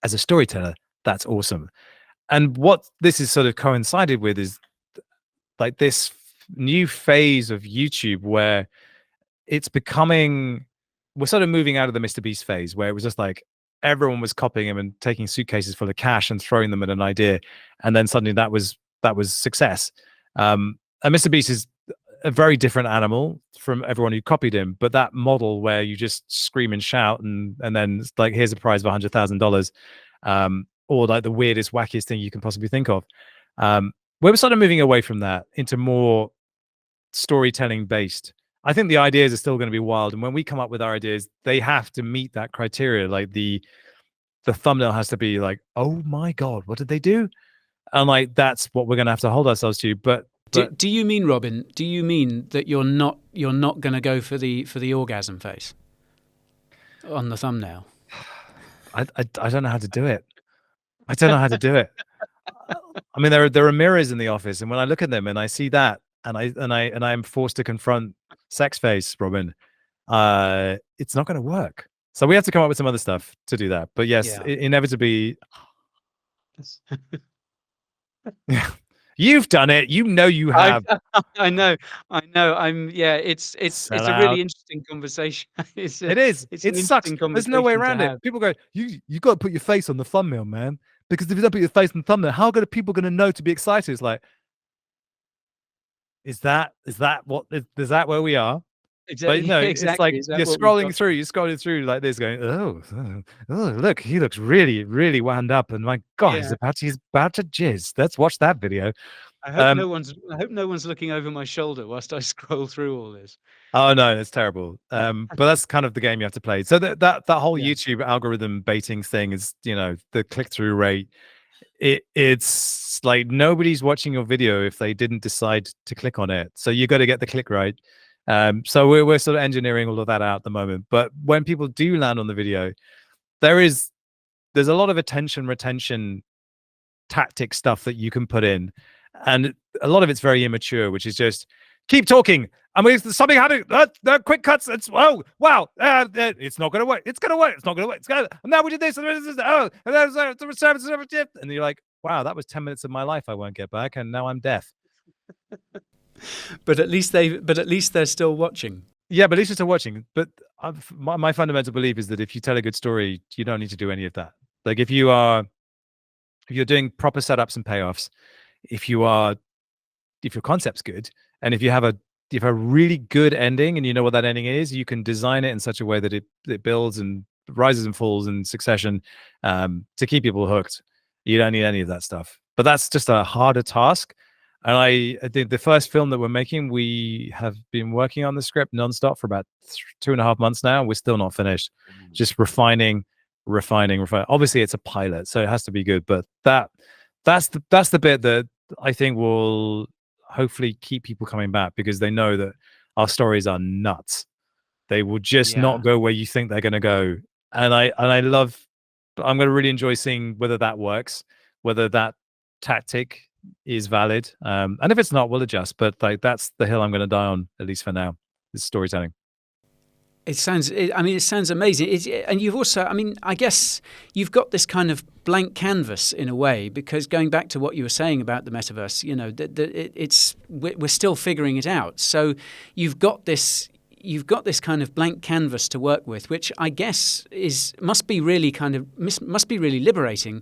As a storyteller, that's awesome. And what this is sort of coincided with is like this new phase of YouTube where it's becoming, we're sort of moving out of the Mr. Beast phase, where it was just like everyone was copying him and taking suitcases full of cash and throwing them at an idea, and then suddenly that was success. And Mr. Beast is a very different animal from everyone who copied him, but that model where you just scream and shout and then it's like, here's a prize of $100,000, or like the weirdest, wackiest thing you can possibly think of. We're sort of moving away from that into more storytelling based. I think the ideas are still going to be wild, and when we come up with our ideas, they have to meet that criteria. Like the thumbnail has to be like, oh my god, what did they do? And like, that's what we're going to have to hold ourselves to. But do you mean, Robin, do you mean that you're not going to go for the orgasm face on the thumbnail? I don't know how to do it. I don't know how to do it. I mean, there are mirrors in the office, and when I look at them and I see that, and I am forced to confront sex face, Robin, it's not going to work. So we have to come up with some other stuff to do that. But yes, inevitably, you've done it. You know you have. I know. It's Sell a out. really interesting conversation. It is. It's It an sucks. interesting There's no way conversation to around it. have. People go, you got to put your face on the thumbnail, man. Because if you don't put your face on the thumbnail, how are people going to know to be excited? It's like, is that where we are? Exactly. But no, Exactly. it's like Is that you're what we've scrolling got? through, like this, going, oh, look, he looks really, really wound up, and my God, Yeah. he's about to jizz. Let's watch that video. I hope no one's looking over my shoulder whilst I scroll through all this. Oh no, it's terrible. But that's kind of the game you have to play. So that whole Yeah. YouTube algorithm baiting thing is, the click-through rate. It's like nobody's watching your video if they didn't decide to click on it. So you got to get the click right. So we're sort of engineering all of that out at the moment. But when people do land on the video, there's a lot of attention retention tactic stuff that you can put in, and a lot of it's very immature, which is just keep talking. I mean, something happening. Quick cuts. It's wow. It's not going to work. It's going to work. It's not going to work. It's going to. Now we did this. Oh, and you're like, wow, that was 10 minutes of my life I won't get back, and now I'm deaf. But at least they're still watching. Yeah, but at least they're still watching. But my fundamental belief is that if you tell a good story, you don't need to do any of that. Like if you're doing proper setups and payoffs, if your concept's good, and if you have a really good ending and you know what that ending is, you can design it in such a way that it builds and rises and falls in succession to keep people hooked. You don't need any of that stuff. But that's just a harder task. And I think the first film that we're making, we have been working on the script nonstop for about 2.5 months now. We're still not finished. Just refining. Obviously, it's a pilot, so it has to be good. But that's the bit that I think will hopefully keep people coming back, because they know that our stories are nuts. They will just not go where you think they're going to go. And I'm going to really enjoy seeing whether that works, whether that tactic is valid. And if it's not, we'll adjust. But like that's the hill I'm going to die on, at least for now, is storytelling. It sounds amazing. And you've also, I guess you've got this kind of blank canvas in a way, because going back to what you were saying about the metaverse, we're still figuring it out. So you've got this kind of blank canvas to work with, which I guess must be really liberating,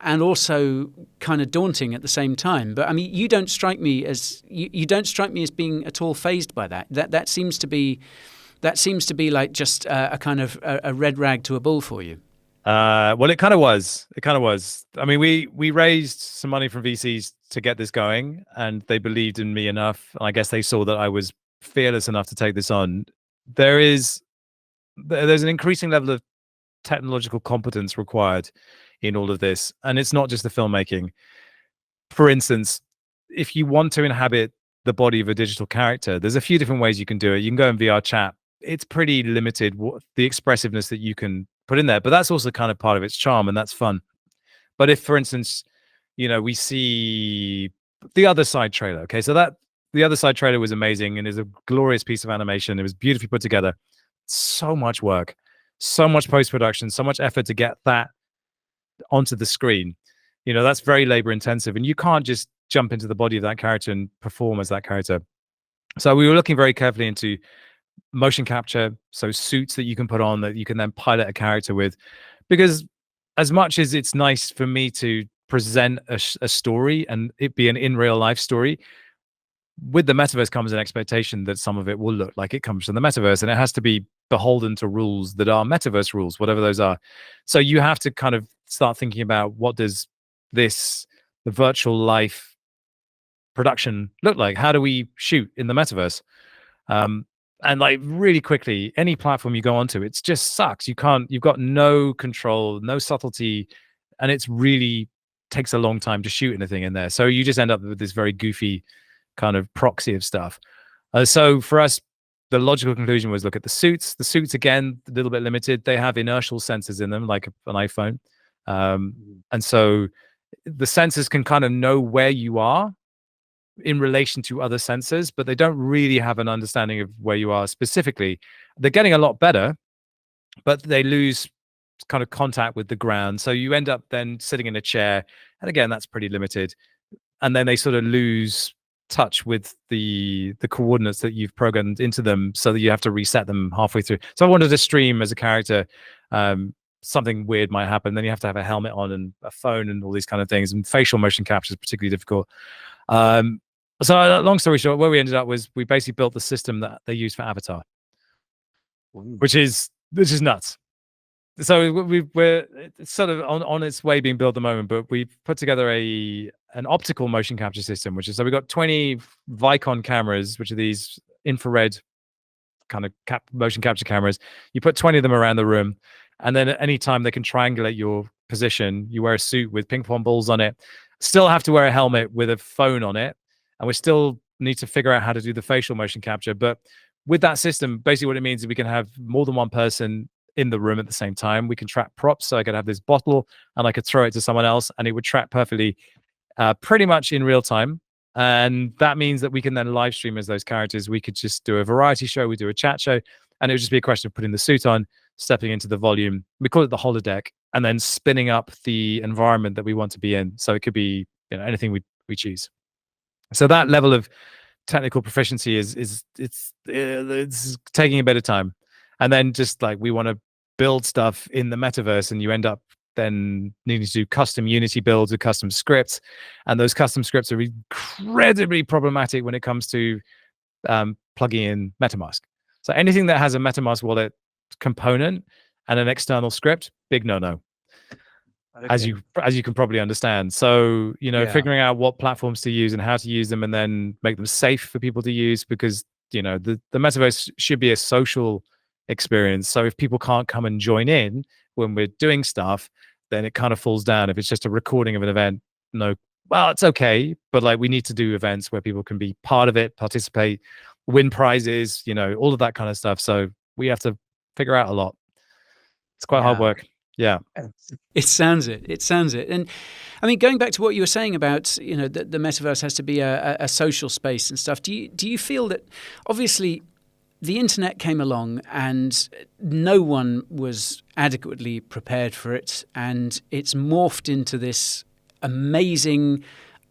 and also kind of daunting at the same time. But you don't strike me as being at all fazed by that. That seems to be like just a kind of a red rag to a bull for you. Well, it kind of was. I mean, we raised some money from VCs to get this going, and they believed in me enough. I guess they saw that I was fearless enough to take this on. There's an increasing level of technological competence required in all of this, and it's not just the filmmaking. For instance, if you want to inhabit the body of a digital character, there's a few different ways you can do it. You can go in VR chat. It's pretty limited the expressiveness that you can put in there, but that's also kind of part of its charm, and that's fun. But if, for instance, we see the Other Side trailer, okay, so that the Other Side trailer was amazing and is a glorious piece of animation. It was beautifully put together. So much work, so much post-production, so much effort to get that onto the screen. That's very labor intensive, and you can't just jump into the body of that character and perform as that character. So we were looking very carefully into motion capture, so suits that you can put on that you can then pilot a character with, because as much as it's nice for me to present a story and it be an in real life story, with the metaverse comes an expectation that some of it will look like it comes from the metaverse, and it has to be beholden to rules that are metaverse rules, whatever those are. So you have to kind of start thinking about, what does the virtual life production look like? How do we shoot in the metaverse? And like really quickly, any platform you go onto, it just sucks. You've got no control, no subtlety, and it's really takes a long time to shoot anything in there. So you just end up with this very goofy kind of proxy of stuff. So for us, the logical conclusion was look at the suits. The suits, again, a little bit limited. They have inertial sensors in them, like an iPhone. And so the sensors can kind of know where you are in relation to other sensors, but they don't really have an understanding of where you are specifically. They're getting a lot better, but they lose kind of contact with the ground. So you end up then sitting in a chair, and again, that's pretty limited. And then they sort of lose touch with the coordinates that you've programmed into them, so that you have to reset them halfway through. So I wanted to stream as a character. Something weird might happen. Then you have to have a helmet on and a phone and all these kind of things. And facial motion capture is particularly difficult. So long story short, where we ended up was we basically built the system that they use for Avatar, which is nuts. So we're it's sort of on its way being built at the moment, but we put together an optical motion capture system, which is, so we've got 20 Vicon cameras, which are these infrared kind of motion capture cameras. You put 20 of them around the room, and then at any time they can triangulate your position. You wear a suit with ping pong balls on it, still have to wear a helmet with a phone on it, and we still need to figure out how to do the facial motion capture. But with that system, basically what it means is we can have more than one person in the room at the same time. We can track props. So I could have this bottle and I could throw it to someone else, and it would track perfectly, pretty much in real time. And that means that we can then live stream as those characters. We could just do a variety show, we do a chat show, and it would just be a question of putting the suit on, stepping into the volume. We call it the holodeck, and then spinning up the environment that we want to be in. So it could be, anything we choose. So that level of technical proficiency is it's taking a bit of time. And then just like we want to build stuff in the metaverse, and you end up then needing to do custom Unity builds with custom scripts, and those custom scripts are incredibly problematic when it comes to plugging in MetaMask. So anything that has a MetaMask wallet component and an external script, big no. Okay. As you can probably understand. So figuring out what platforms to use and how to use them, and then make them safe for people to use, because the metaverse should be a social experience. So if people can't come and join in when we're doing stuff, then it kind of falls down. If it's just a recording of an event, it's okay, but like we need to do events where people can be part of it, participate, win prizes, all of that kind of stuff. So we have to figure out a lot. It's quite hard work. Yeah. It sounds it. And I mean, going back to what you were saying about, the metaverse has to be a social space and stuff. Do you feel that obviously the internet came along and no one was adequately prepared for it, and it's morphed into this amazing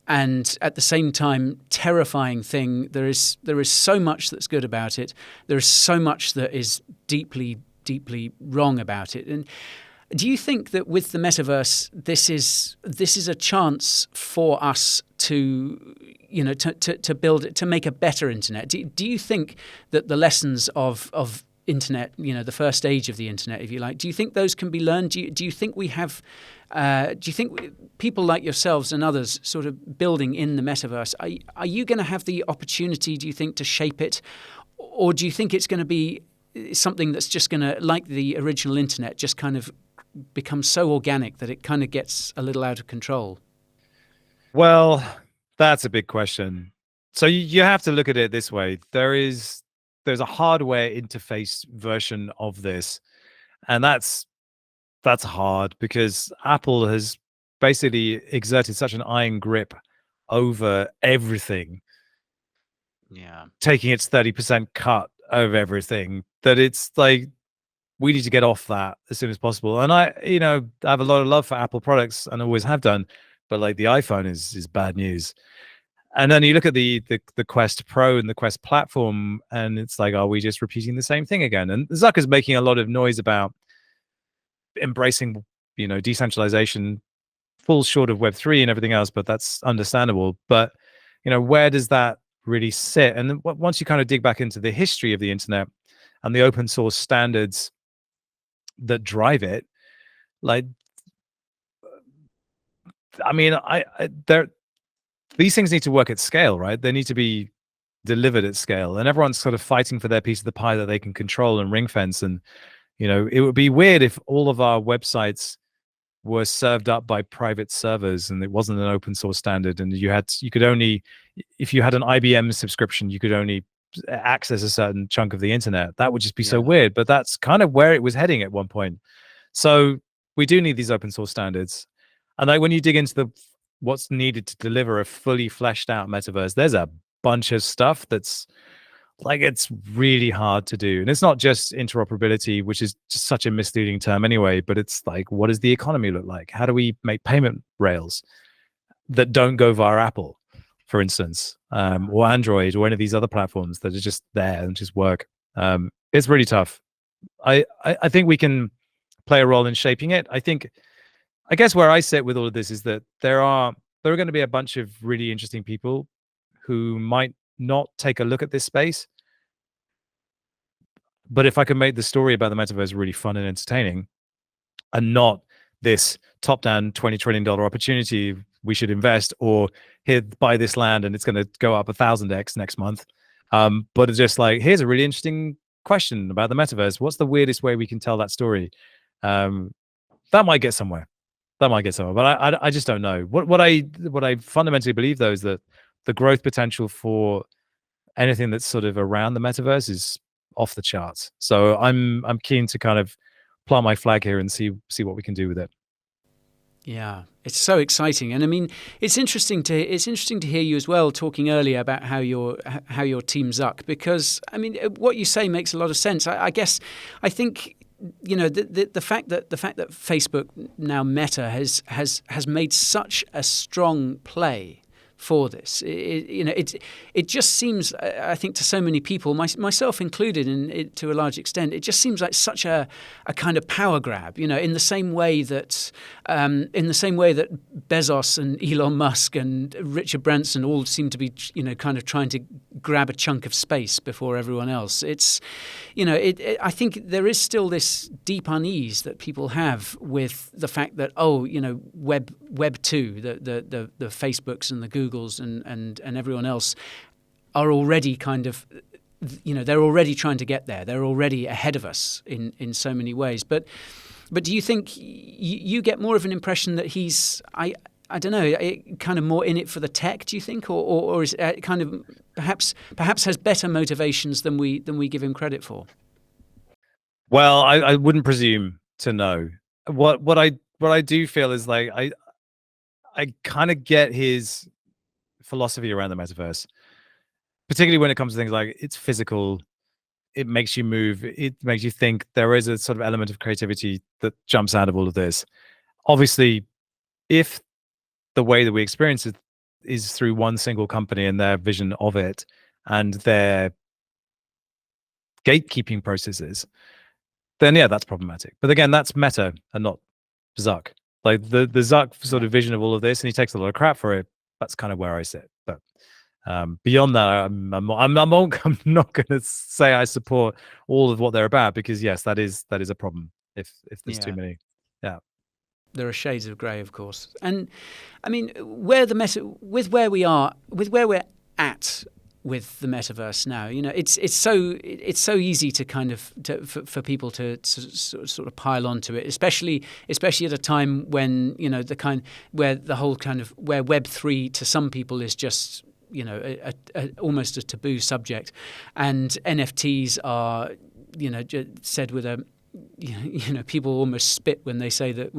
and at the same time terrifying thing? There is so much that's good about it. There is so much that is deeply, deeply wrong about it. And do you think that with the metaverse, this is a chance for us to build it, to make a better internet? Do you think that the lessons of internet, the first stage of the internet, if you like, do you think those can be learned? Do you think we have? Do you think people like yourselves and others sort of building in the metaverse, are you going to have the opportunity, do you think, to shape it, or do you think it's going to be something that's just going to, like the original internet, just kind of become so organic that it kind of gets a little out of control? Well, that's a big question. So you have to look at it this way. There's a hardware interface version of this, and that's hard because Apple has basically exerted such an iron grip over everything. Yeah. Taking its 30% cut of everything, that it's like we need to get off that as soon as possible. And I have a lot of love for Apple products and always have done, but like the iPhone is bad news. And then you look at the Quest Pro and the Quest platform, and it's like, are we just repeating the same thing again? And Zucker's making a lot of noise about embracing, decentralization, falls short of Web3 and everything else, but that's understandable. But, where does that really sit? And then once you kind of dig back into the history of the internet and the open source standards that drive it, like, I mean, these things need to work at scale, right? They need to be delivered at scale, and everyone's sort of fighting for their piece of the pie that they can control and ring fence. And it would be weird if all of our websites were served up by private servers and it wasn't an open source standard, and you could only, if you had an IBM subscription, you could only access a certain chunk of the internet. That would just be so weird. But that's kind of where it was heading at one point. So we do need these open source standards. And like when you dig into what's needed to deliver a fully fleshed out metaverse, there's a bunch of stuff that's like, it's really hard to do. And it's not just interoperability, which is just such a misleading term anyway, but it's like, what does the economy look like? How do we make payment rails that don't go via Apple, for instance, or Android, or any of these other platforms that are just there and just work? It's really tough. I think we can play a role in shaping it. I guess where I sit with all of this is that there are going to be a bunch of really interesting people who might not take a look at this space. But if I can make the story about the metaverse really fun and entertaining, and not this top-down $20 trillion opportunity we should invest, or here, buy this land and it's going to go up 1,000x next month. But it's just like, here's a really interesting question about the metaverse. What's the weirdest way we can tell that story? That might get somewhere. But I just don't know. What I fundamentally believe, though, is that the growth potential for anything that's sort of around the metaverse is off the charts. So I'm keen to kind of plant my flag here and see what we can do with it. Yeah, it's so exciting, and I mean, it's interesting to hear you as well talking earlier about how your team's up, because I mean, what you say makes a lot of sense. I think, you know, the fact that Facebook, now Meta, has made such a strong play for this. It just seems, I think, to so many people, myself included, and to a large extent, it just seems like such a kind of power grab. You know, in the same way that Bezos and Elon Musk and Richard Branson all seem to be, you know, kind of trying to grab a chunk of space before everyone else. It's, you know, I think there is still this deep unease that people have with the fact that, oh, you know, Web 2, the Facebooks and the Googles and everyone else are already kind of, you know, they're already trying to get there. They're already ahead of us in so many ways. But do you think you get more of an impression that he's, I don't know, kind of more in it for the tech, do you think, or is it kind of perhaps has better motivations than we give him credit for? Well, I wouldn't presume to know. What I do feel is like I kind of get his philosophy around the metaverse, particularly when it comes to things like it's physical, it makes you move, it makes you think. There is a sort of element of creativity that jumps out of all of this. Obviously, if the way that we experience it is through one single company and their vision of it and their gatekeeping processes, then yeah, that's problematic. But again, that's Meta and not Zuck. Like the Zuck sort of vision of all of this, and he takes a lot of crap for it. That's kind of where I sit. But beyond that, I'm not going to say I support all of what they're about, because yes, that is a problem if there's too many. Yeah, there are shades of grey, of course. And I mean, where we're at with the metaverse now, you know, it's so easy to kind of for people to sort of pile onto it, especially at a time when, you know, where Web3 to some people is just, you know, almost a taboo subject, and NFTs are, you know, said with a, you know, people almost spit when they say the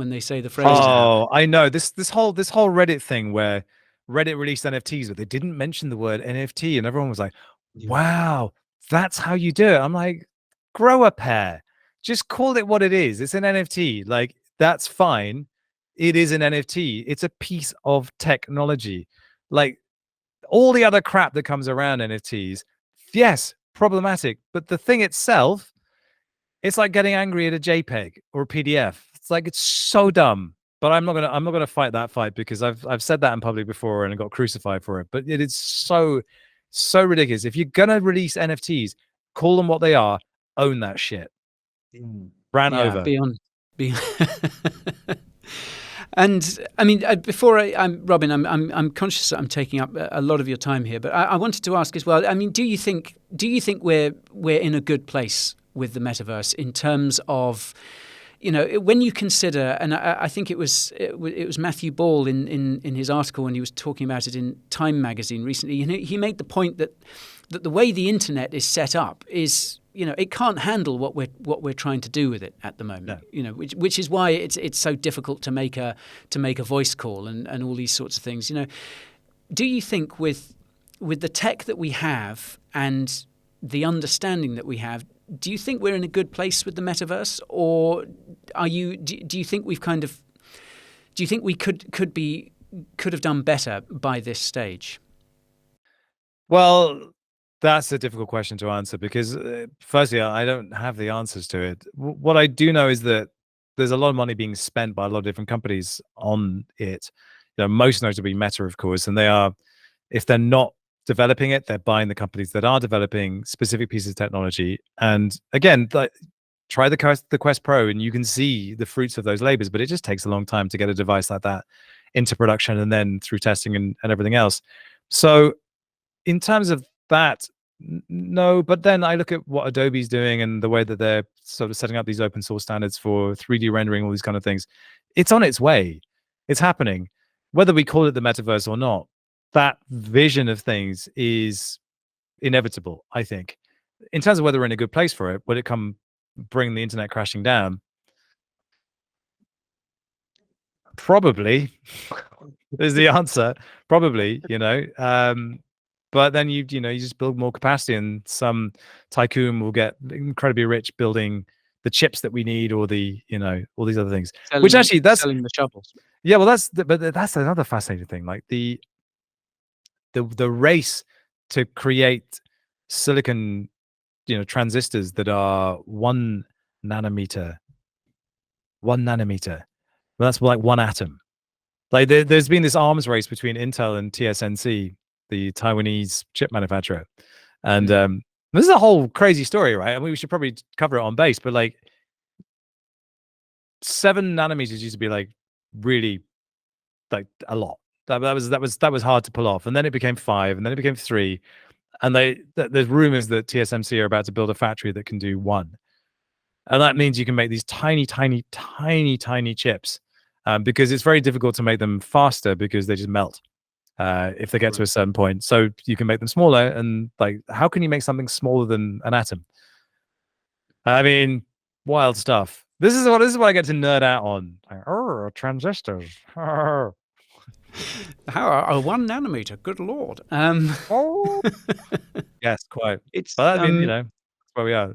phrase. Oh, I know this whole Reddit thing where Reddit released NFTs, but they didn't mention the word NFT, and everyone was like, wow, that's how you do it. I'm like, grow a pair. Just call it what it is. It's an NFT. Like, that's fine. It is an NFT. It's a piece of technology. Like, all the other crap that comes around NFTs, yes, problematic. But the thing itself, it's like getting angry at a JPEG or a PDF. It's like, it's so dumb. But I'm not gonna fight that fight, because I've said that in public before and I got crucified for it. But it is so ridiculous. If you're gonna release NFTs, call them what they are. Own that shit. Ran over. Beyond. And I mean, Robin, I'm conscious that I'm taking up a lot of your time here, but I wanted to ask as well. I mean, do you think we're in a good place with the metaverse in terms of, you know, when you consider, and I think it was Matthew Ball in his article when he was talking about it in Time magazine recently, he made the point that the way the internet is set up is it can't handle what we're trying to do with it at the moment. No. Which is why it's so difficult to make a voice call and all these sorts of things. Do you think with the tech that we have and the understanding that we have, do you think we're in a good place with the metaverse, or do you think we've do you think we could have done better by this stage? Well, that's a difficult question to answer because, firstly, I don't have the answers to it. What I do know is that there's a lot of money being spent by a lot of different companies on it. Most notably Meta, of course, and they are, if they're not developing it, they're buying the companies that are developing specific pieces of technology. And again, try the Quest Pro, and you can see the fruits of those labors. But it just takes a long time to get a device like that into production, and then through testing and everything else. So, in terms of that, no. But then I look at what Adobe's doing and the way that they're sort of setting up these open source standards for 3D rendering, all these kind of things. It's on its way. It's happening. Whether we call it the metaverse or not, that vision of things is inevitable, I think. In terms of whether we're in a good place for it, will it come bring the internet crashing down? Probably is the answer. Probably, but then you just build more capacity, and some tycoon will get incredibly rich building the chips that we need, or the all these other things. Which actually, that's selling the shovels. Yeah, well, that's another fascinating thing. Like the race to create silicon, transistors that are 1 nanometer. 1 nanometer. Well, that's like 1 atom. Like there's been this arms race between Intel and TSMC, the Taiwanese chip manufacturer, and this is a whole crazy story, right? I mean, we should probably cover it on base, but like 7 nanometers used to be like really like a lot. That was hard to pull off, and then it became 5, and then it became 3, and there's rumors that TSMC are about to build a factory that can do 1, and that means you can make these tiny chips, because it's very difficult to make them faster because they just melt if they get to a certain point. So you can make them smaller, and like, how can you make something smaller than an atom? I mean, wild stuff. This is what I get to nerd out on. Like, transistors. How are 1 nanometer? Good lord. Oh. Yes, quite. It's But I mean, that's where we are.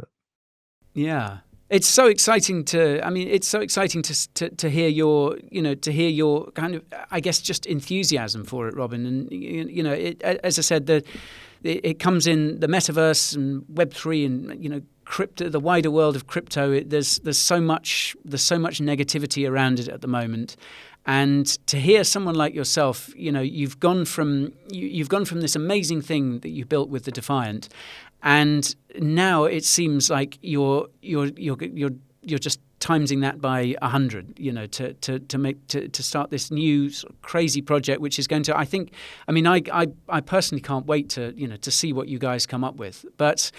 Yeah. It's so exciting to hear your kind of, I guess, just enthusiasm for it, Robin. And as I said, it comes in the metaverse and Web3 and crypto, the wider world of crypto. There's so much negativity around it at the moment. And to hear someone like yourself, you've gone from this amazing thing that you built with the Defiant, and now it seems like you're just timesing that by 100. To start this new sort of crazy project, which is going to, I personally can't wait to see what you guys come up with. But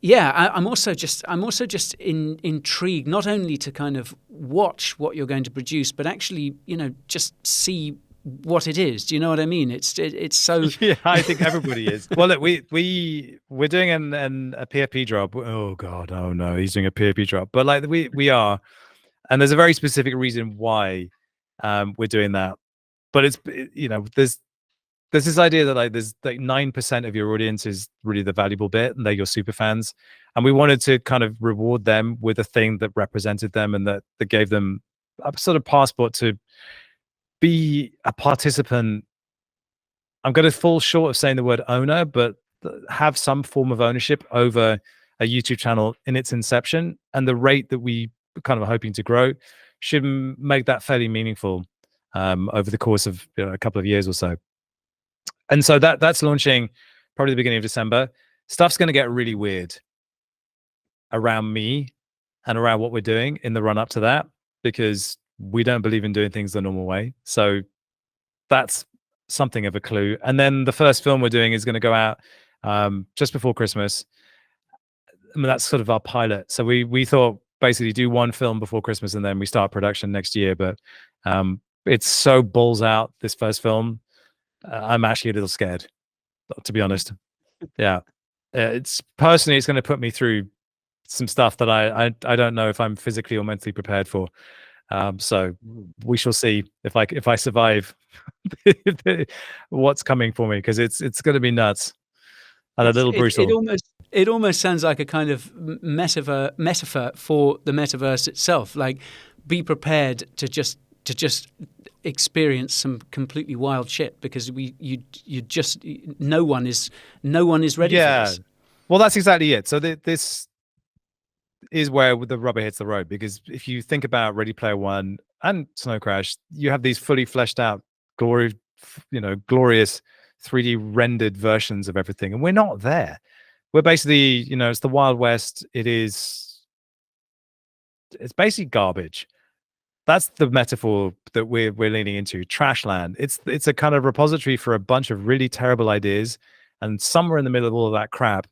yeah, I'm also just intrigued, not only to kind of watch what you're going to produce, but actually, just see what it is. Do you know what I mean? It's so. Yeah, I think everybody is. Well, look, we're doing a PFP drop. Oh God, oh no, he's doing a PFP drop. But like we are, and there's a very specific reason why we're doing that. But it's there's this idea that like there's like 9% of your audience is really the valuable bit, and they're your super fans, and we wanted to kind of reward them with a thing that represented them and that gave them a sort of passport to be a participant. I'm going to fall short of saying the word owner, but have some form of ownership over a YouTube channel in its inception, and the rate that we kind of are hoping to grow should make that fairly meaningful over the course of a couple of years or so. And so that's launching probably the beginning of December. Stuff's going to get really weird around me and around what we're doing in the run up to that, because we don't believe in doing things the normal way. So that's something of a clue. And then the first film we're doing is going to go out just before Christmas. I mean, that's sort of our pilot. So we thought basically do 1 film before Christmas and then we start production next year. But it's so balls out, this first film. I'm actually a little scared, to be honest. Yeah, it's going to put me through some stuff that I don't know if I'm physically or mentally prepared for. So we shall see if I survive what's coming for me, because it's going to be nuts and a little brutal. It almost sounds like a kind of metaphor for the metaverse itself. Like, be prepared to just experience some completely wild shit, because no one is ready for this. Well, that's exactly it. So this is where the rubber hits the road, because if you think about Ready Player One and Snow Crash, you have these fully fleshed out, glorious 3D rendered versions of everything, and we're not there. We're basically, it's the Wild West. It's basically garbage. That's the metaphor that we're leaning into. Trashland. It's a kind of repository for a bunch of really terrible ideas, and somewhere in the middle of all of that crap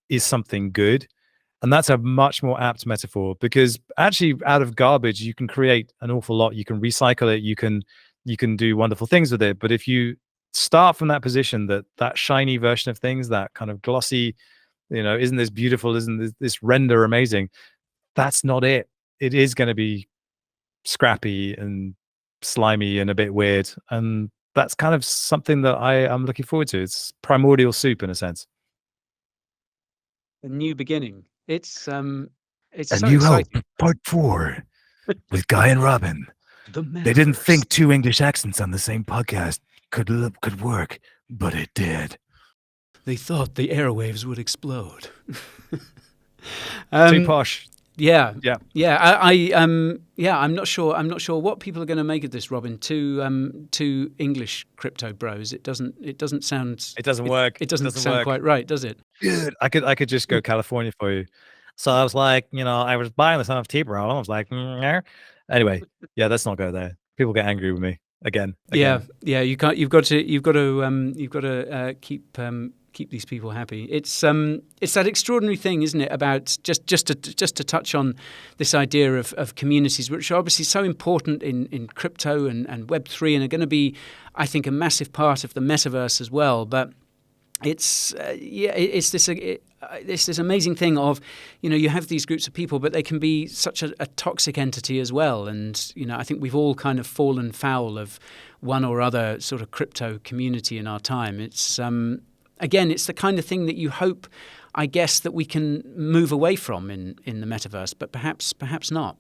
is something good. And that's a much more apt metaphor, because actually out of garbage you can create an awful lot. You can recycle it. You can do wonderful things with it. But if you start from that position, that shiny version of things, that kind of glossy, isn't this beautiful? Isn't this render amazing? That's not it. It is going to be scrappy and slimy and a bit weird. And that's kind of something that I am looking forward to. It's primordial soup in a sense. A new beginning. It's so New exciting. Hope, Part 4, with Guy and Robin. They didn't think 2 English accents on the same podcast could work, but it did. They thought the airwaves would explode. Too posh. Yeah. I'm not sure what people are going to make of this, Robin. Two English crypto bros. It doesn't sound. It doesn't work. It doesn't sound quite right, does it? Good. I could just go California for you. So I was like, I was buying this NFT, bro. I was like, anyway, yeah, let's not go there. People get angry with me again. Yeah. You can't. You've got to keep these people happy. It's that extraordinary thing, isn't it, about just to touch on this idea of communities, which are obviously so important in crypto and Web3, and are going to be, I think, a massive part of the metaverse as well. But it's this amazing thing of, you have these groups of people, but they can be such a toxic entity as well. And, I think we've all kind of fallen foul of one or other sort of crypto community in our time. It's again, it's the kind of thing that you hope, I guess, that we can move away from in the metaverse, but perhaps not.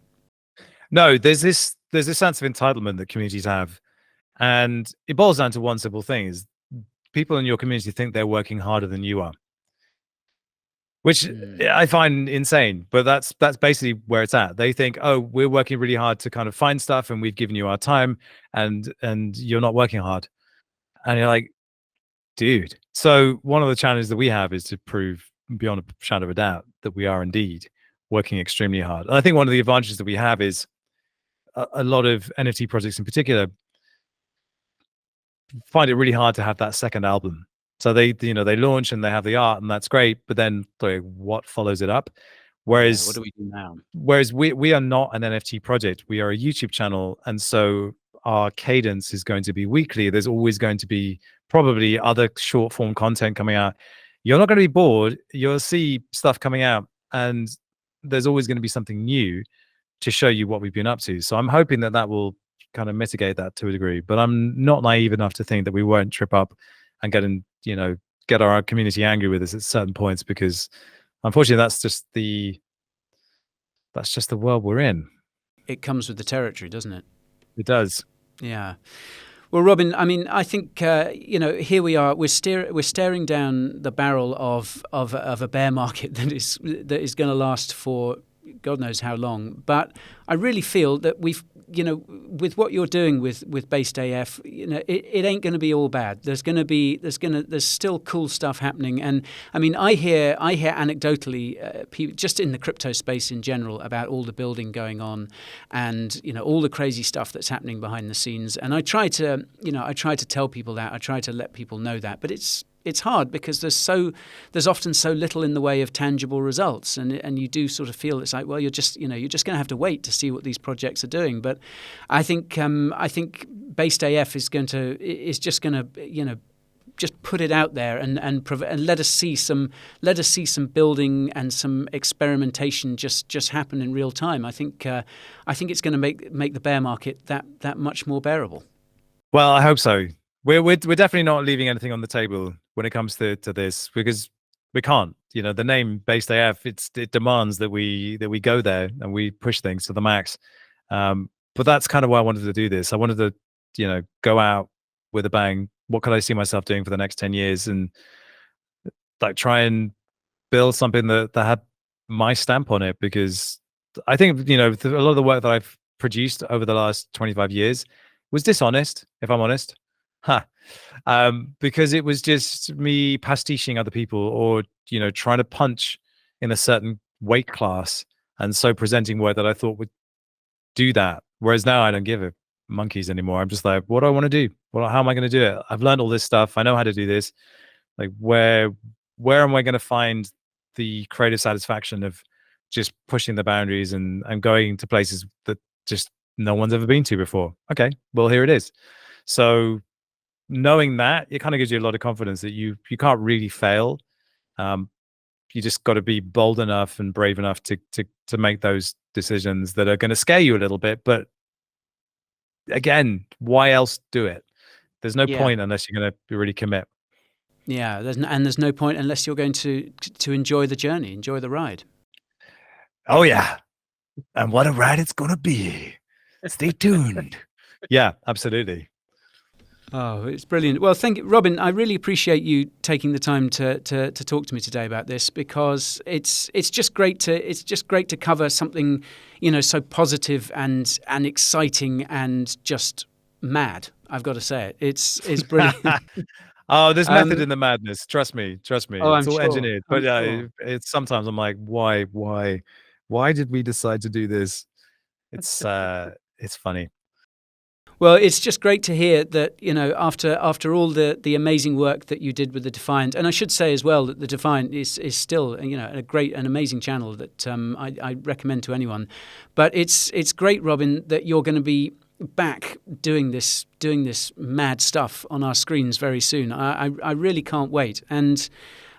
No, there's this sense of entitlement that communities have, and it boils down to one simple thing: is people in your community think they're working harder than you are, which I find insane. But that's basically where it's at. They think, oh, we're working really hard to kind of find stuff, and we've given you our time, and you're not working hard, and you're like, dude. So one of the challenges that we have is to prove beyond a shadow of a doubt that we are indeed working extremely hard. And I think one of the advantages that we have is a lot of NFT projects in particular find it really hard to have that second album. So they launch and they have the art, and that's great, but then what follows it up? Whereas what do we do now? Whereas we are not an NFT project. We are a YouTube channel, and so our cadence is going to be weekly. There's always going to be probably other short form content coming out. You're not going to be bored. You'll see stuff coming out, and there's always going to be something new to show you what we've been up to. So I'm hoping that will kind of mitigate that to a degree, but I'm not naive enough to think that we won't trip up and get our community angry with us at certain points, because unfortunately that's just the world we're in. It comes with the territory, doesn't it? It does. Yeah. Well, Robin, I mean, I think here we are. We're staring down the barrel of a bear market that is going to last for God knows how long. But I really feel that we've, with what you're doing with Based AF, it ain't going to be all bad. There's still cool stuff happening. And I mean, I hear anecdotally, people just in the crypto space in general, about all the building going on, and all the crazy stuff that's happening behind the scenes. And I try to tell people that. I try to let people know that. But it's hard because there's often so little in the way of tangible results, and you do sort of feel it's like, well, you're just going to have to wait to see what these projects are doing. But I think Based AF is just going to put it out there and let us see some building and some experimentation just happen in real time. I think it's going to make the bear market that much more bearable. Well, I hope so. We're definitely not leaving anything on the table when it comes to this, because we can't. The name Based AF, it demands that we go there and we push things to the max. But that's kind of why I wanted to do this. I wanted to, go out with a bang. What could I see myself doing for the next 10 years, and like try and build something that had my stamp on it? Because I think, a lot of the work that I've produced over the last 25 years was dishonest, if I'm honest. Because it was just me pastiching other people, or trying to punch in a certain weight class, and so presenting work that I thought would do that. Whereas now I don't give a monkeys anymore. I'm just like, what do I want to do? How am I going to do it? I've learned all this stuff. I know how to do this. Like, where am I going to find the creative satisfaction of just pushing the boundaries and going to places that just no one's ever been to before? Okay, well, here it is. So knowing that, it kind of gives you a lot of confidence that you can't really fail. You just got to be bold enough and brave enough to make those decisions that are going to scare you a little bit. But again, why else do it? There's no point unless you're going to really commit. Yeah, there's no point unless you're going to enjoy the journey, enjoy the ride. Oh yeah, and what a ride it's going to be. Stay tuned. Yeah, absolutely. Oh, it's brilliant. Well, thank you, Robin. I really appreciate you taking the time to talk to me today about this, because it's just great to cover something, so positive and exciting and just mad. I've got to say it. It's brilliant. Oh, there's method in the madness. Trust me. Oh, It's I'm all sure. engineered. But Sure. it's sometimes I'm like, why did we decide to do this? It's funny. Well, it's just great to hear that, after all the amazing work that you did with the Defiant, and I should say as well that the Defiant is still, a great and amazing channel that I recommend to anyone. But it's great, Robin, that you're going to be back doing this mad stuff on our screens very soon. I really can't wait. And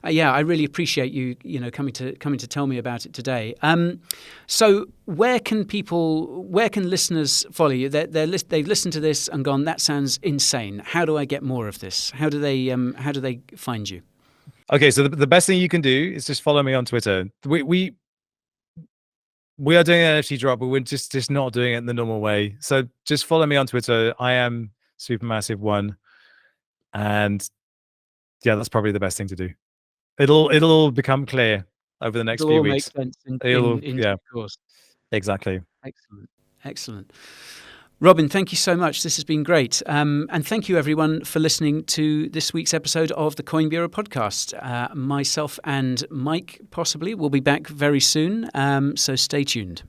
I really appreciate you coming to tell me about it today. So where can listeners follow you? They've listened to this and gone, that sounds insane. How do I get more of this? How do they find you? Okay, so the best thing you can do is just follow me on Twitter. We are doing an NFT drop, but we're just not doing it in the normal way. So just follow me on Twitter. I am Supermassive1, and yeah, that's probably the best thing to do. It'll all become clear over the next few weeks. It'll all make sense in due course. Exactly. Excellent. Robin, thank you so much. This has been great. And thank you, everyone, for listening to this week's episode of the Coin Bureau podcast. Myself and Mike, possibly, will be back very soon. So stay tuned.